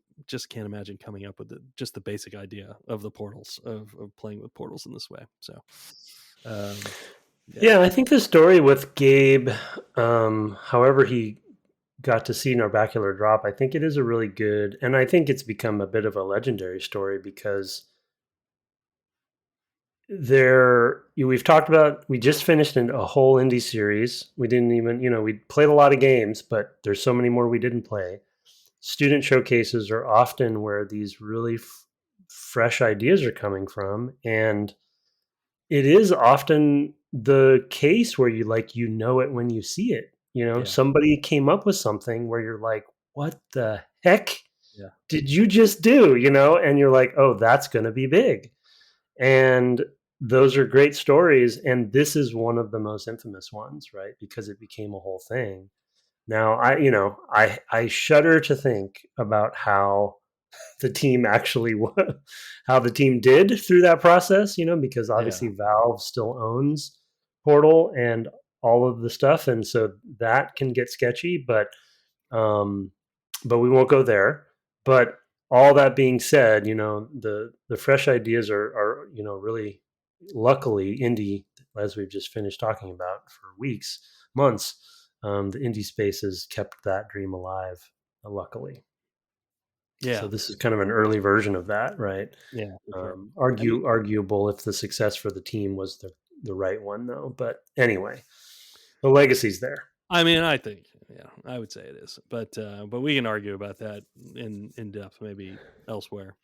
imagine coming up with just the basic idea of the portals, of playing with portals in this way. So yeah, I think the story with Gabe, however he got to see Narbacular drop, I think it is a really good, and I think it's become a bit of a legendary story because we've talked about, we just finished a whole indie series. We didn't even, we played a lot of games, but there's so many more we didn't play. Student showcases are often where these really fresh ideas are coming from, and it is often the case where you it when you see it. Somebody came up with something where you're like, what the heck did you just do? And you're like, oh, that's going to be big. And those are great stories. And this is one of the most infamous ones, right? Because it became a whole thing. Now, I shudder to think about how the team how the team did through that process, because obviously Valve still owns Portal and all of the stuff. And so that can get sketchy, but we won't go there. But all that being said, the fresh ideas are really, luckily, indie, as we've just finished talking about for weeks, months, the indie space has kept that dream alive, luckily. Yeah. So this is kind of an early version of that, right? Yeah. Sure. Arguable if the success for the team was the right one, though. But anyway, the legacy's there. I mean, I think, I would say it is, but we can argue about that in depth, maybe elsewhere.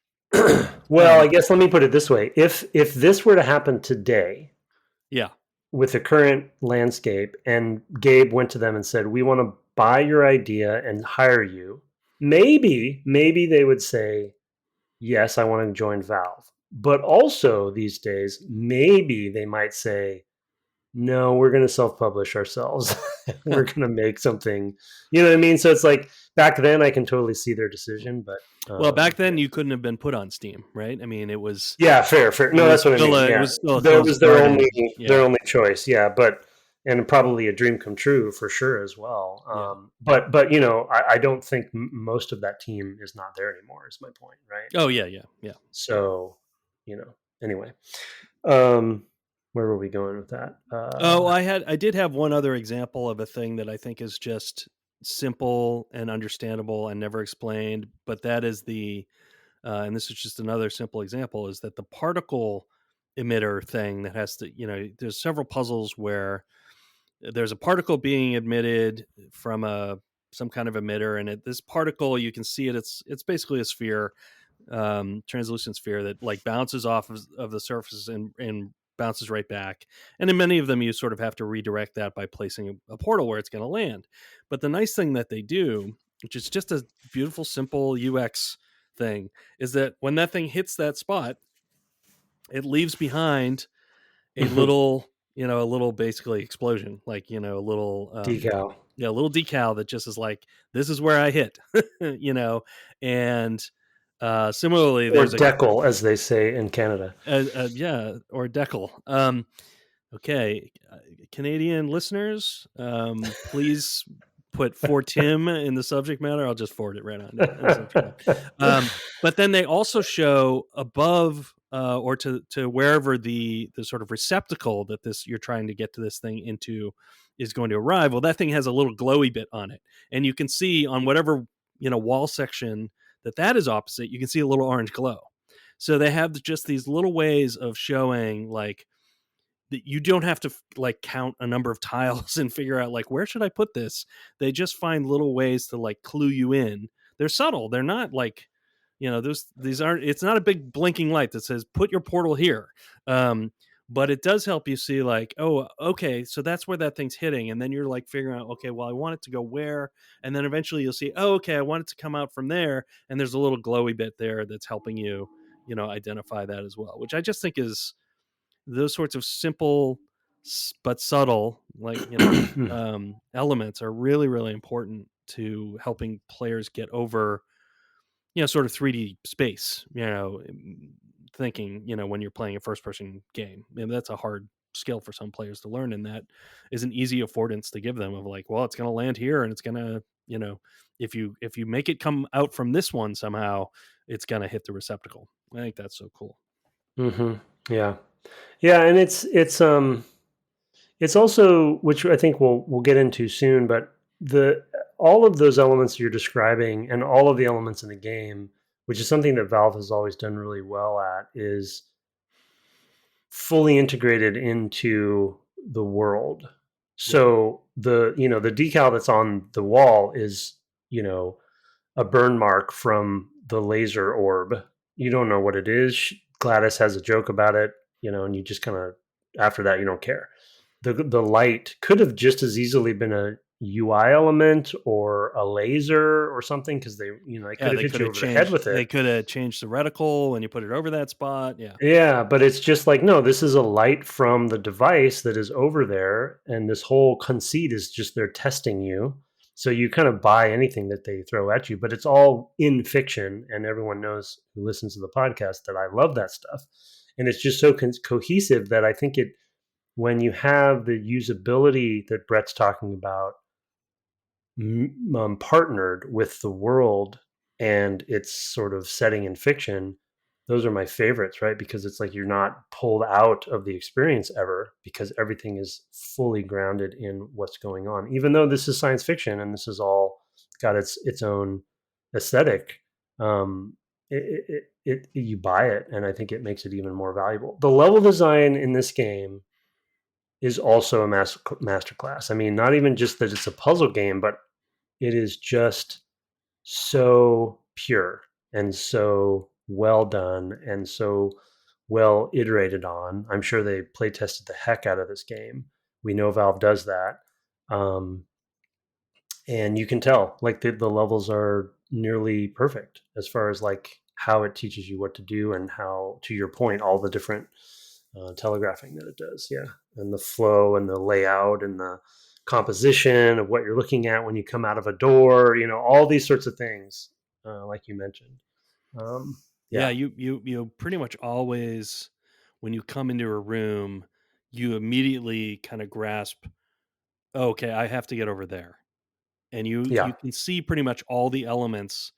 Well, I guess let me put it this way: if this were to happen today, with the current landscape, and Gabe went to them and said, "We want to buy your idea and hire you," maybe they would say, "Yes, I want to join Valve." But also these days, maybe they might say, no, we're going to self-publish ourselves. We're going to make something, you know what I mean? So it's like, back then I can totally see their decision, but well, back then you couldn't have been put on Steam, right? I mean, it was fair. No, that's what I mean. It was still their only choice. Yeah, and probably a dream come true for sure as well. But I don't think most of that team is not there anymore. Is my point, right? Oh yeah. So anyway. Where were we going with that? I did have one other example of a thing that I think is just simple and understandable and never explained, but that is and this is just another simple example, is that the particle emitter thing that has to, there's several puzzles where there's a particle being emitted from some kind of emitter, and this particle, you can see it, it's basically a sphere, translucent sphere that bounces off of the surface and bounces right back. And in many of them, you sort of have to redirect that by placing a portal where it's going to land. But the nice thing that they do, which is just a beautiful, simple UX thing, is that when that thing hits that spot, it leaves behind a little, a little basically explosion, a little decal. Yeah, a little decal that just is like, this is where I hit, and Similarly, Or there's decal, as they say in Canada. yeah, or decal. Okay, Canadian listeners, please put for Tim in the subject matter. I'll just forward it right on. But then they also show above or to wherever the sort of receptacle that this you're trying to get to this thing into is going to arrive. Well, that thing has a little glowy bit on it, and you can see on whatever wall section that is opposite. You can see a little orange glow. So they have just these little ways of showing like that you don't have to like count a number of tiles and figure out like where should I put this. They just find little ways to like clue you in. They're subtle. They're not like these aren't. It's not a big blinking light that says put your portal here. But it does help you see like, oh, okay, so that's where that thing's hitting, and then you're like figuring out, okay, well, I want it to go where, and then eventually you'll see, oh, okay, I want it to come out from there, and there's a little glowy bit there that's helping you, identify that as well, which I just think is those sorts of simple but subtle elements are really, really important to helping players get over sort of 3D space, thinking, when you're playing a first person game. And that's a hard skill for some players to learn, and that is an easy affordance to give them of like, well, it's going to land here, and it's going to, if you make it come out from this one somehow, it's going to hit the receptacle. I think that's so cool. Yeah. Yeah, and it's also, which I think we'll get into soon, but all of those elements you're describing and all of the elements in the game, which is something that Valve has always done really well at, is fully integrated into the world. So the decal that's on the wall is, a burn mark from the laser orb. You don't know what it is. GladOS has a joke about it, and you just kind of, after that, you don't care. The light could have just as easily been a UI element or a laser or something, because they could have hit you over the head with it. They could have changed the reticle and you put it over that spot. Yeah, but it's just like, no, this is a light from the device that is over there, and this whole conceit is just they're testing you. So you kind of buy anything that they throw at you, but it's all in fiction, and everyone knows who listens to the podcast that I love that stuff. And it's just so cohesive that I think when you have the usability that Brett's talking about partnered with the world and its sort of setting in fiction, those are my favorites, right? Because it's like you're not pulled out of the experience ever, because everything is fully grounded in what's going on. Even though this is science fiction and this is all got its own aesthetic, you buy it, and I think it makes it even more valuable. The level design in this game is also a masterclass. I mean, not even just that it's a puzzle game, but it is just so pure and so well done and so well iterated on. I'm sure they play tested the heck out of this game. We know Valve does that. And you can tell like the levels are nearly perfect as far as like how it teaches you what to do, and how, to your point, all the different telegraphing that it does. Yeah. And the flow and the layout and the composition of what you're looking at when you come out of a door, all these sorts of things, like you mentioned. You pretty much always, when you come into a room, you immediately kind of grasp, okay, I have to get over there. And you can see pretty much all the elements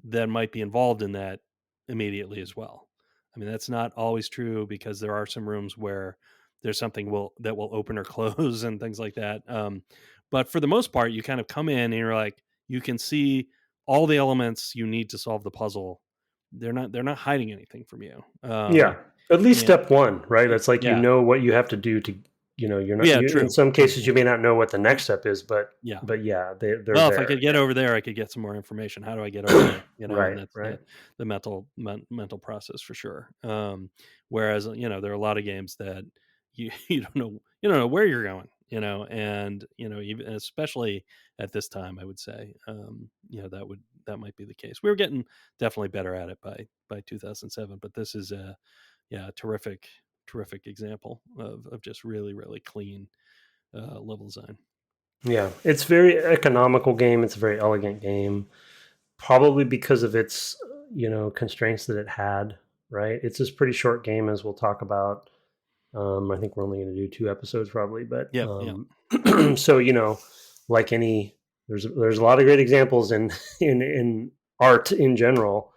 that might be involved in that immediately as well. I mean, that's not always true, because there are some rooms where there's something that will open or close and things like that. But for the most part, you kind of come in and you're like, you can see all the elements you need to solve the puzzle. They're not hiding anything from you. At least step one, right? It's like, what you have to do to, you're not, true. In some cases you may not know what the next step is, but they're well, there. If I could get over there, I could get some more information. How do I get over there? Right, and that's right. The mental process for sure. Whereas, there are a lot of games that you don't know where you're going, and even especially at this time, I would say, that might be the case. We were getting definitely better at it by 2007, but this is a terrific example of just really, really clean level design. Yeah, it's very economical game. It's a very elegant game, probably because of its constraints that it had, right? It's this pretty short game, as we'll talk about. I think we're only going to do 2 episodes probably, but Yeah. so like there's a lot of great examples in art in general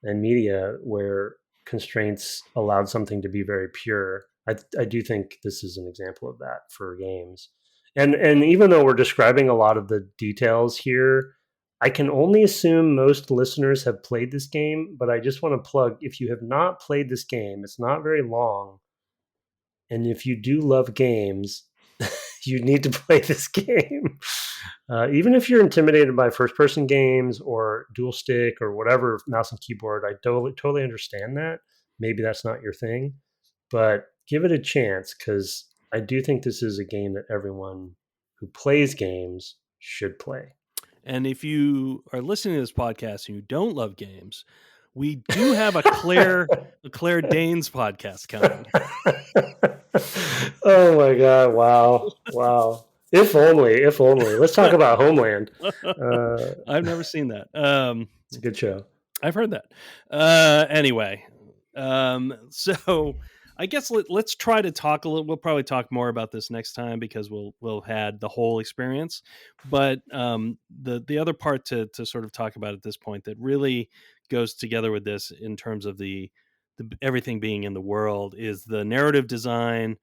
and media where constraints allowed something to be very pure. I do think this is an example of that for games. And even though we're describing a lot of the details here, I can only assume most listeners have played this game, but I just want to plug, if you have not played this game, it's not very long. And if you do love games, you need to play this game. Even if you're intimidated by first-person games or dual stick or whatever, mouse and keyboard, I totally understand that. Maybe that's not your thing, but give it a chance, because I do think this is a game that everyone who plays games should play. And if you are listening to this podcast and you don't love games, we do have a Claire Danes podcast coming. Oh my God! Wow! If only. Let's talk about Homeland. I've never seen that. It's a good show. I've heard that. Anyway, so I guess let's try to talk a little. We'll probably talk more about this next time, because we'll had the whole experience. But the other part to sort of talk about at this point that really goes together with this in terms of the everything being in the world is the narrative design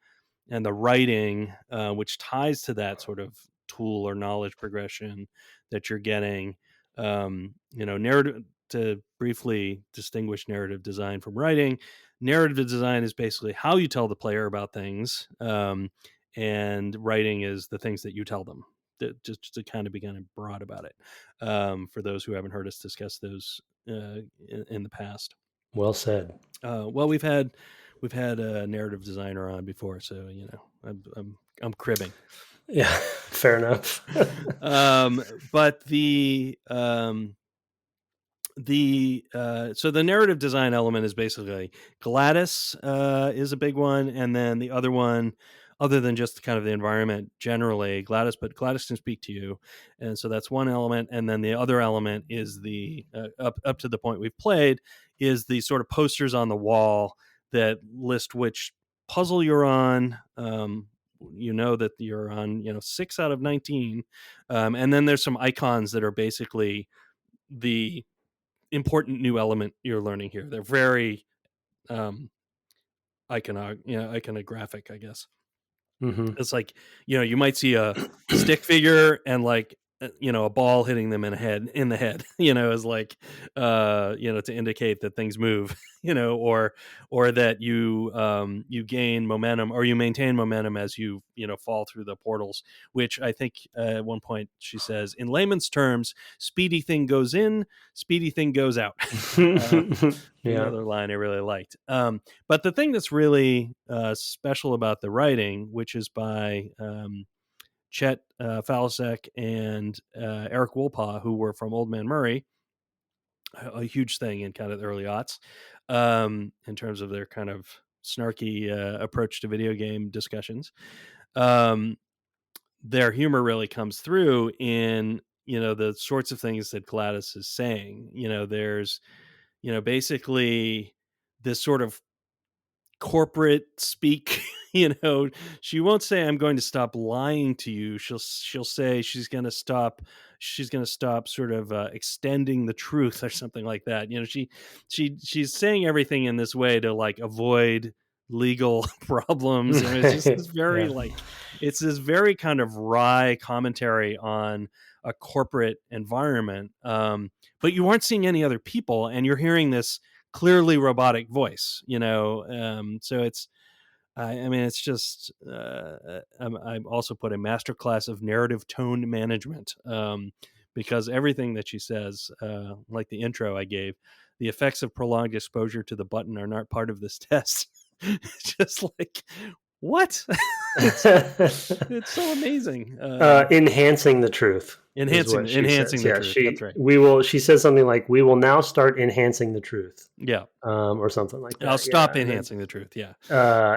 and the writing, which ties to that sort of tool or knowledge progression that you're getting. Narrative, to briefly distinguish narrative design from writing, narrative design is basically how you tell the player about things, and writing is the things that you tell them. Just to kind of be kind of broad about it, for those who haven't heard us discuss those in the past. Well said. Well, we've had a narrative designer on before, so I'm cribbing. Yeah, fair enough. But so the narrative design element is basically GladOS is a big one, and then the other one, other than just kind of the environment generally, GladOS can speak to you, and so that's one element. And then the other element is the up to the point we've played is the sort of posters on the wall that list which puzzle you're on. That you're on 6 out of 19, and then there's some icons that are basically the important new element you're learning here. They're very iconographic, I guess. Mm-hmm. It's like, you might see a stick figure and like a ball hitting them in the head, is like to indicate that things move, or that you gain momentum or you maintain momentum as you fall through the portals, which I think at one point she says, in layman's terms, speedy thing goes in, speedy thing goes out. Yeah. Another line I really liked. But the thing that's really special about the writing, which is by Chet Falasek and Eric Wolpaw, who were from Old Man Murray, a huge thing in kind of the early aughts, in terms of their kind of snarky approach to video game discussions. Their humor really comes through in the sorts of things that GladOS is saying. There's basically this sort of corporate speak. She won't say, I'm going to stop lying to you. She'll say she's going to stop sort of extending the truth or something like that. She's saying everything in this way to like avoid legal problems. It's just this very it's this very kind of wry commentary on a corporate environment. But you aren't seeing any other people, and you're hearing this clearly robotic voice, so it's, it's just, I've also put a masterclass of narrative tone management, because everything that she says, like the intro I gave, the effects of prolonged exposure to the button are not part of this test. Just like, what? It's so amazing. Enhancing the truth. is what she enhancing says. the Yeah, truth. That's right. she says something like, we will now start enhancing the truth. Yeah. Or something like that. I'll stop Yeah. enhancing the truth. Yeah.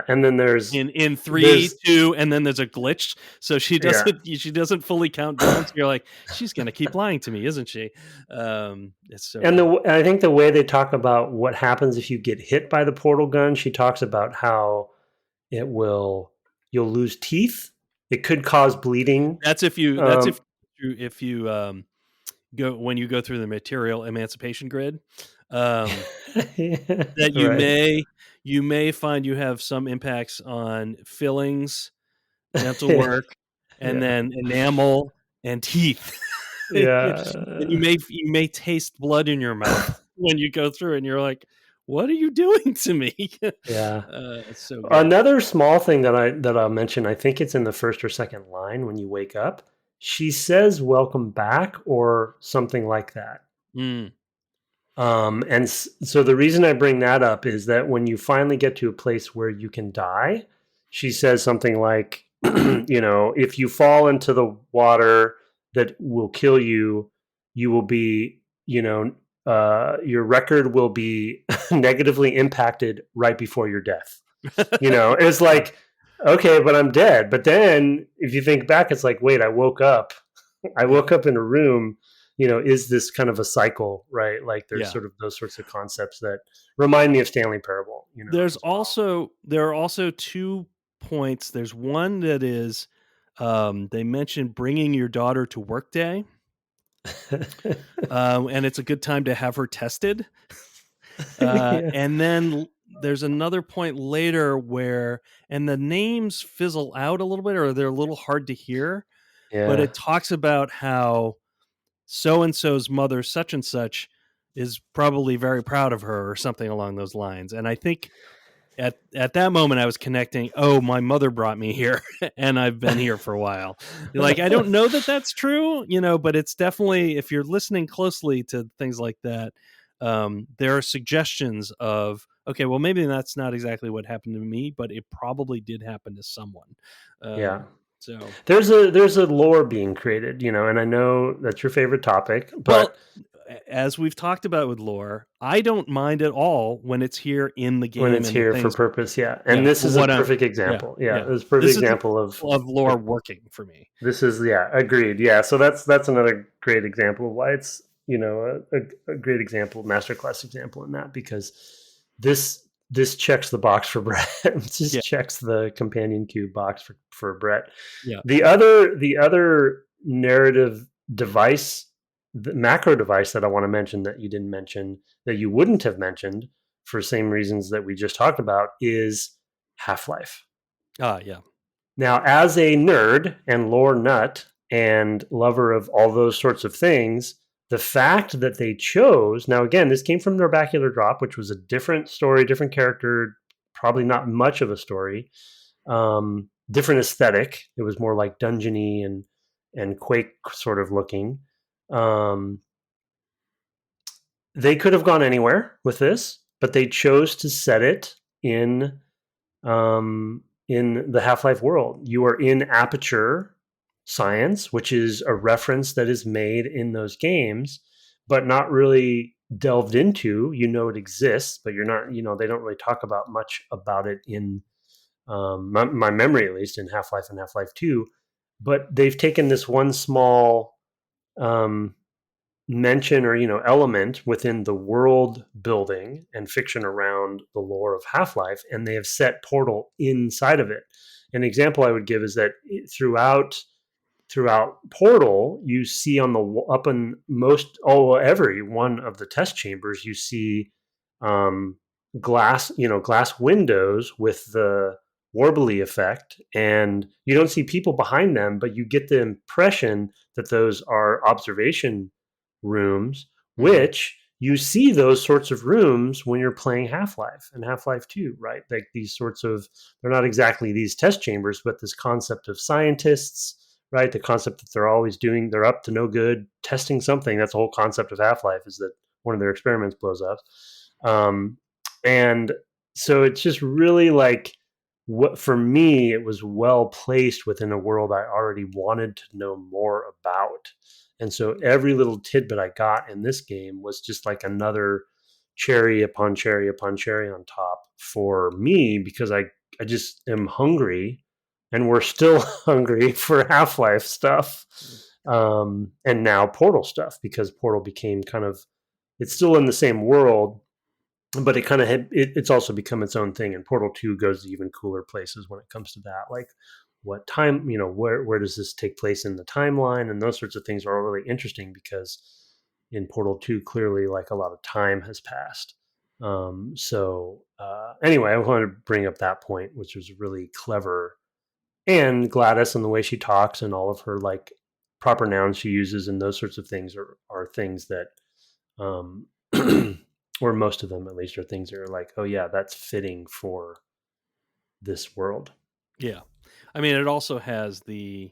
And then there's in 3, 2, and then there's a glitch, so she doesn't fully count down. So you're like, she's gonna keep lying to me, isn't she? It's so. And I think the way they talk about what happens if you get hit by the portal gun, she talks about how you'll lose teeth. It could cause bleeding. That's if you. That's if you go when you go through the material emancipation grid. That you may find you have some impacts on fillings, dental work, and then enamel and teeth. And you may taste blood in your mouth when you go through, and you're like, "What are you doing to me?" Yeah. It's so good. Another small thing that I'll mention, I think it's in the first or second line when you wake up. She says "welcome back" or something like that. And so the reason I bring that up is that when you finally get to a place where you can die, she says something like, if you fall into the water that will kill you, you will be, your record will be negatively impacted right before your death. It's like, okay, but I'm dead. But then if you think back, it's like, wait, I woke up in a room. Is this kind of a cycle, right? Like there's sort of those sorts of concepts that remind me of Stanley Parable. There are also 2 points. There's one that is, they mentioned bringing your daughter to work day. And it's a good time to have her tested. And then there's another point later where, and the names fizzle out a little bit, or they're a little hard to hear, but it talks about how so-and-so's mother, such and such, is probably very proud of her or something along those lines. And I think at that moment I was connecting, oh, my mother brought me here and I've been here for a while. Like, I don't know that that's true, but it's definitely, if you're listening closely to things like that, there are suggestions of, okay, well, maybe that's not exactly what happened to me, but it probably did happen to someone. So there's a lore being created, and I know that's your favorite topic, but as we've talked about with lore, I don't mind at all when it's here in the game. When it's here for purpose, and this is a perfect example. It's a perfect example of lore working for me. This is agreed. So that's another great example of why it's a great example, masterclass example in that, because this checks the box for Brett. Checks the companion cube box for Brett. The other narrative device, the macro device that I want to mention that you didn't mention, that you wouldn't have mentioned for same reasons that we just talked about, is Half-Life. Now, as a nerd and lore nut and lover of all those sorts of things, the fact that they chose, now again, this came from their Bacular Drop, which was a different story, different character, probably not much of a story, different aesthetic. It was more like dungeony and Quake sort of looking. They could have gone anywhere with this, but they chose to set it in the Half-Life world. You are in Aperture Science, which is a reference that is made in those games, but not really delved into. It exists, but you're not, they don't really talk about much about it in my memory, at least, in Half-Life and Half-Life 2. But they've taken this one small mention or element within the world building and fiction around the lore of Half-Life, and they have set Portal inside of it. An example I would give is that throughout Portal, you see on the up in every one of the test chambers, you see glass windows with the warbly effect, and you don't see people behind them, but you get the impression that those are observation rooms, which you see those sorts of rooms when you're playing Half-Life and Half-Life 2, right? Like these sorts of, they're not exactly these test chambers, but this concept of scientists, right? The concept that they're up to no good, testing something. That's the whole concept of Half-Life, is that one of their experiments blows up. And so it's just really like, for me, it was well placed within a world I already wanted to know more about. And so every little tidbit I got in this game was just like another cherry upon cherry upon cherry on top for me, because I just am hungry, and we're still hungry for Half-Life stuff. And now Portal stuff, because Portal became kind of, it's still in the same world, but it kind of it's also become its own thing. And Portal 2 goes to even cooler places when it comes to that. Like, what time, where does this take place in the timeline? And those sorts of things are all really interesting, because in Portal 2, clearly, like, a lot of time has passed. Anyway, I wanted to bring up that point, which was really clever. And GladOS and the way she talks and all of her, like, proper nouns she uses and those sorts of things are things that, or most of them at least, are things that are like, oh yeah, that's fitting for this world. Yeah. I mean, it also has the,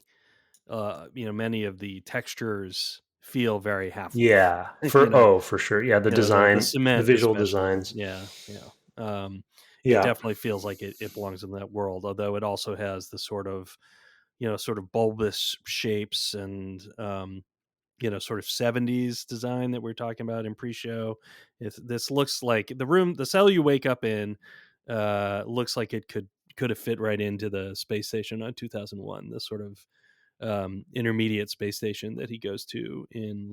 many of the textures feel very Half-Life. Yeah, for sure. Yeah, the design, the visual designs. Yeah. Yeah. It definitely feels like it belongs in that world, although it also has the sort of bulbous shapes and sort of 70s design that we're talking about in pre-show. This looks like the cell you wake up in looks like it could have fit right into the space station on 2001, this sort of intermediate space station that he goes to in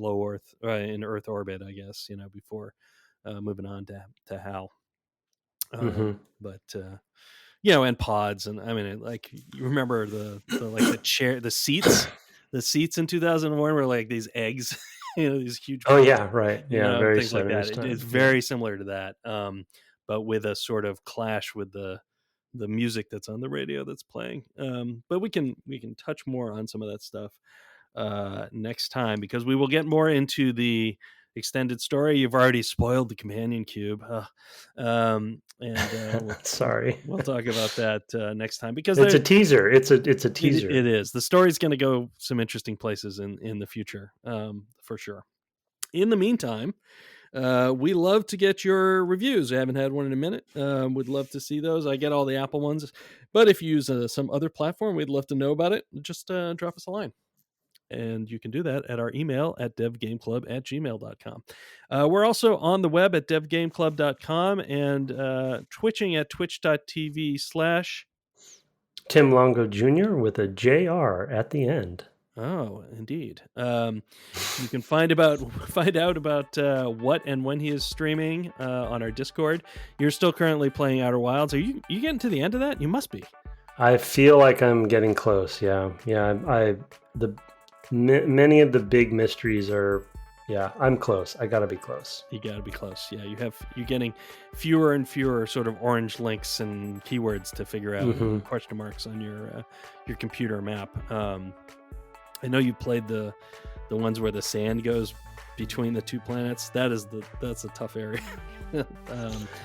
in Earth orbit, I guess, before moving on to HAL. But and pods, and I mean, like, you remember the chair, the seats in 2001 were like these eggs, these huge. Oh yeah, right. Yeah, very things like that. It's very similar to that, but with a sort of clash with the music that's on the radio that's playing. But we can touch more on some of that stuff next time, because we will get more into the extended story. You've already spoiled the companion cube, sorry. We'll talk about that next time, because it's a teaser. It's a teaser. It is. The story's going to go some interesting places in the future, for sure. In the meantime, we love to get your reviews. I haven't had one in a minute. Would love to see those. I get all the Apple ones, but if you use some other platform, we'd love to know about it. Just drop us a line. And you can do that at our email at devgameclub@gmail.com. We're also on the web at devgameclub.com and twitching at twitch.tv/ Tim Longo Jr. with a JR at the end. Oh, indeed. You can find out about what and when he is streaming on our Discord. You're still currently playing Outer Wilds. Are you getting to the end of that? You must be. I feel like I'm getting close. Yeah. Many of the big mysteries are. Yeah, I'm close. I gotta be close. You gotta be close. Yeah, you're getting fewer and fewer sort of orange links and keywords to figure out, question marks on your computer map. I know you played the ones where the sand goes between the two planets. That's a tough area.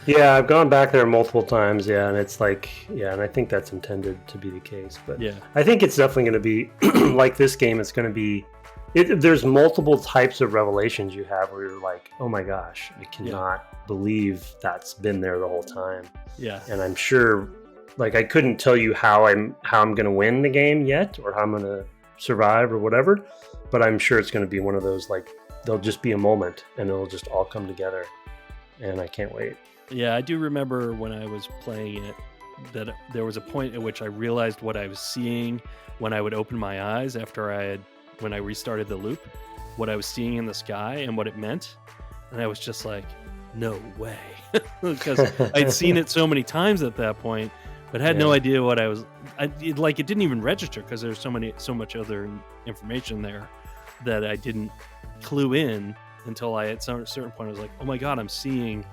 Yeah, I've gone back there multiple times. Yeah, and it's like, and I think that's intended to be the case. But yeah, I think it's definitely going to be like this game. It's going to be. There's multiple types of revelations you have where you're like, oh my gosh, I cannot believe that's been there the whole time. Yeah, and I'm sure, like, I couldn't tell you how I'm going to win the game yet, or how I'm going to survive or whatever, but I'm sure it's going to be one of those, like, there'll just be a moment and it'll just all come together, and I can't wait. Yeah, I do remember when I was playing it that there was a point at which I realized what I was seeing when I would open my eyes when I restarted the loop, what I was seeing in the sky and what it meant, and I was just like, no way, because I'd seen it so many times at that point, but had no idea what I was. It didn't even register, because there's so much other information there that I didn't clue in until I, at some certain point, I was like, oh my god, I'm seeing,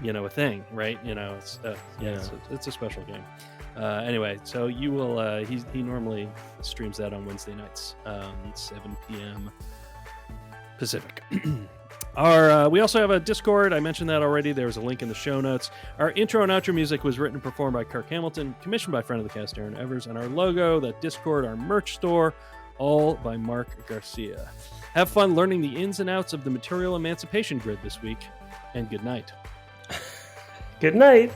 a thing, right? It's a special game. Anyway, so you will. He normally streams that on Wednesday nights, 7 p.m. Pacific. We also have a Discord. I mentioned that already. There's a link in the show notes. Our intro and outro music was written and performed by Kirk Hamilton, commissioned by friend of the cast Aaron Evers, and our logo, that Discord, our merch store, all by Mark Garcia. Have fun learning the ins and outs of the material emancipation grid this week, and good night. Good night.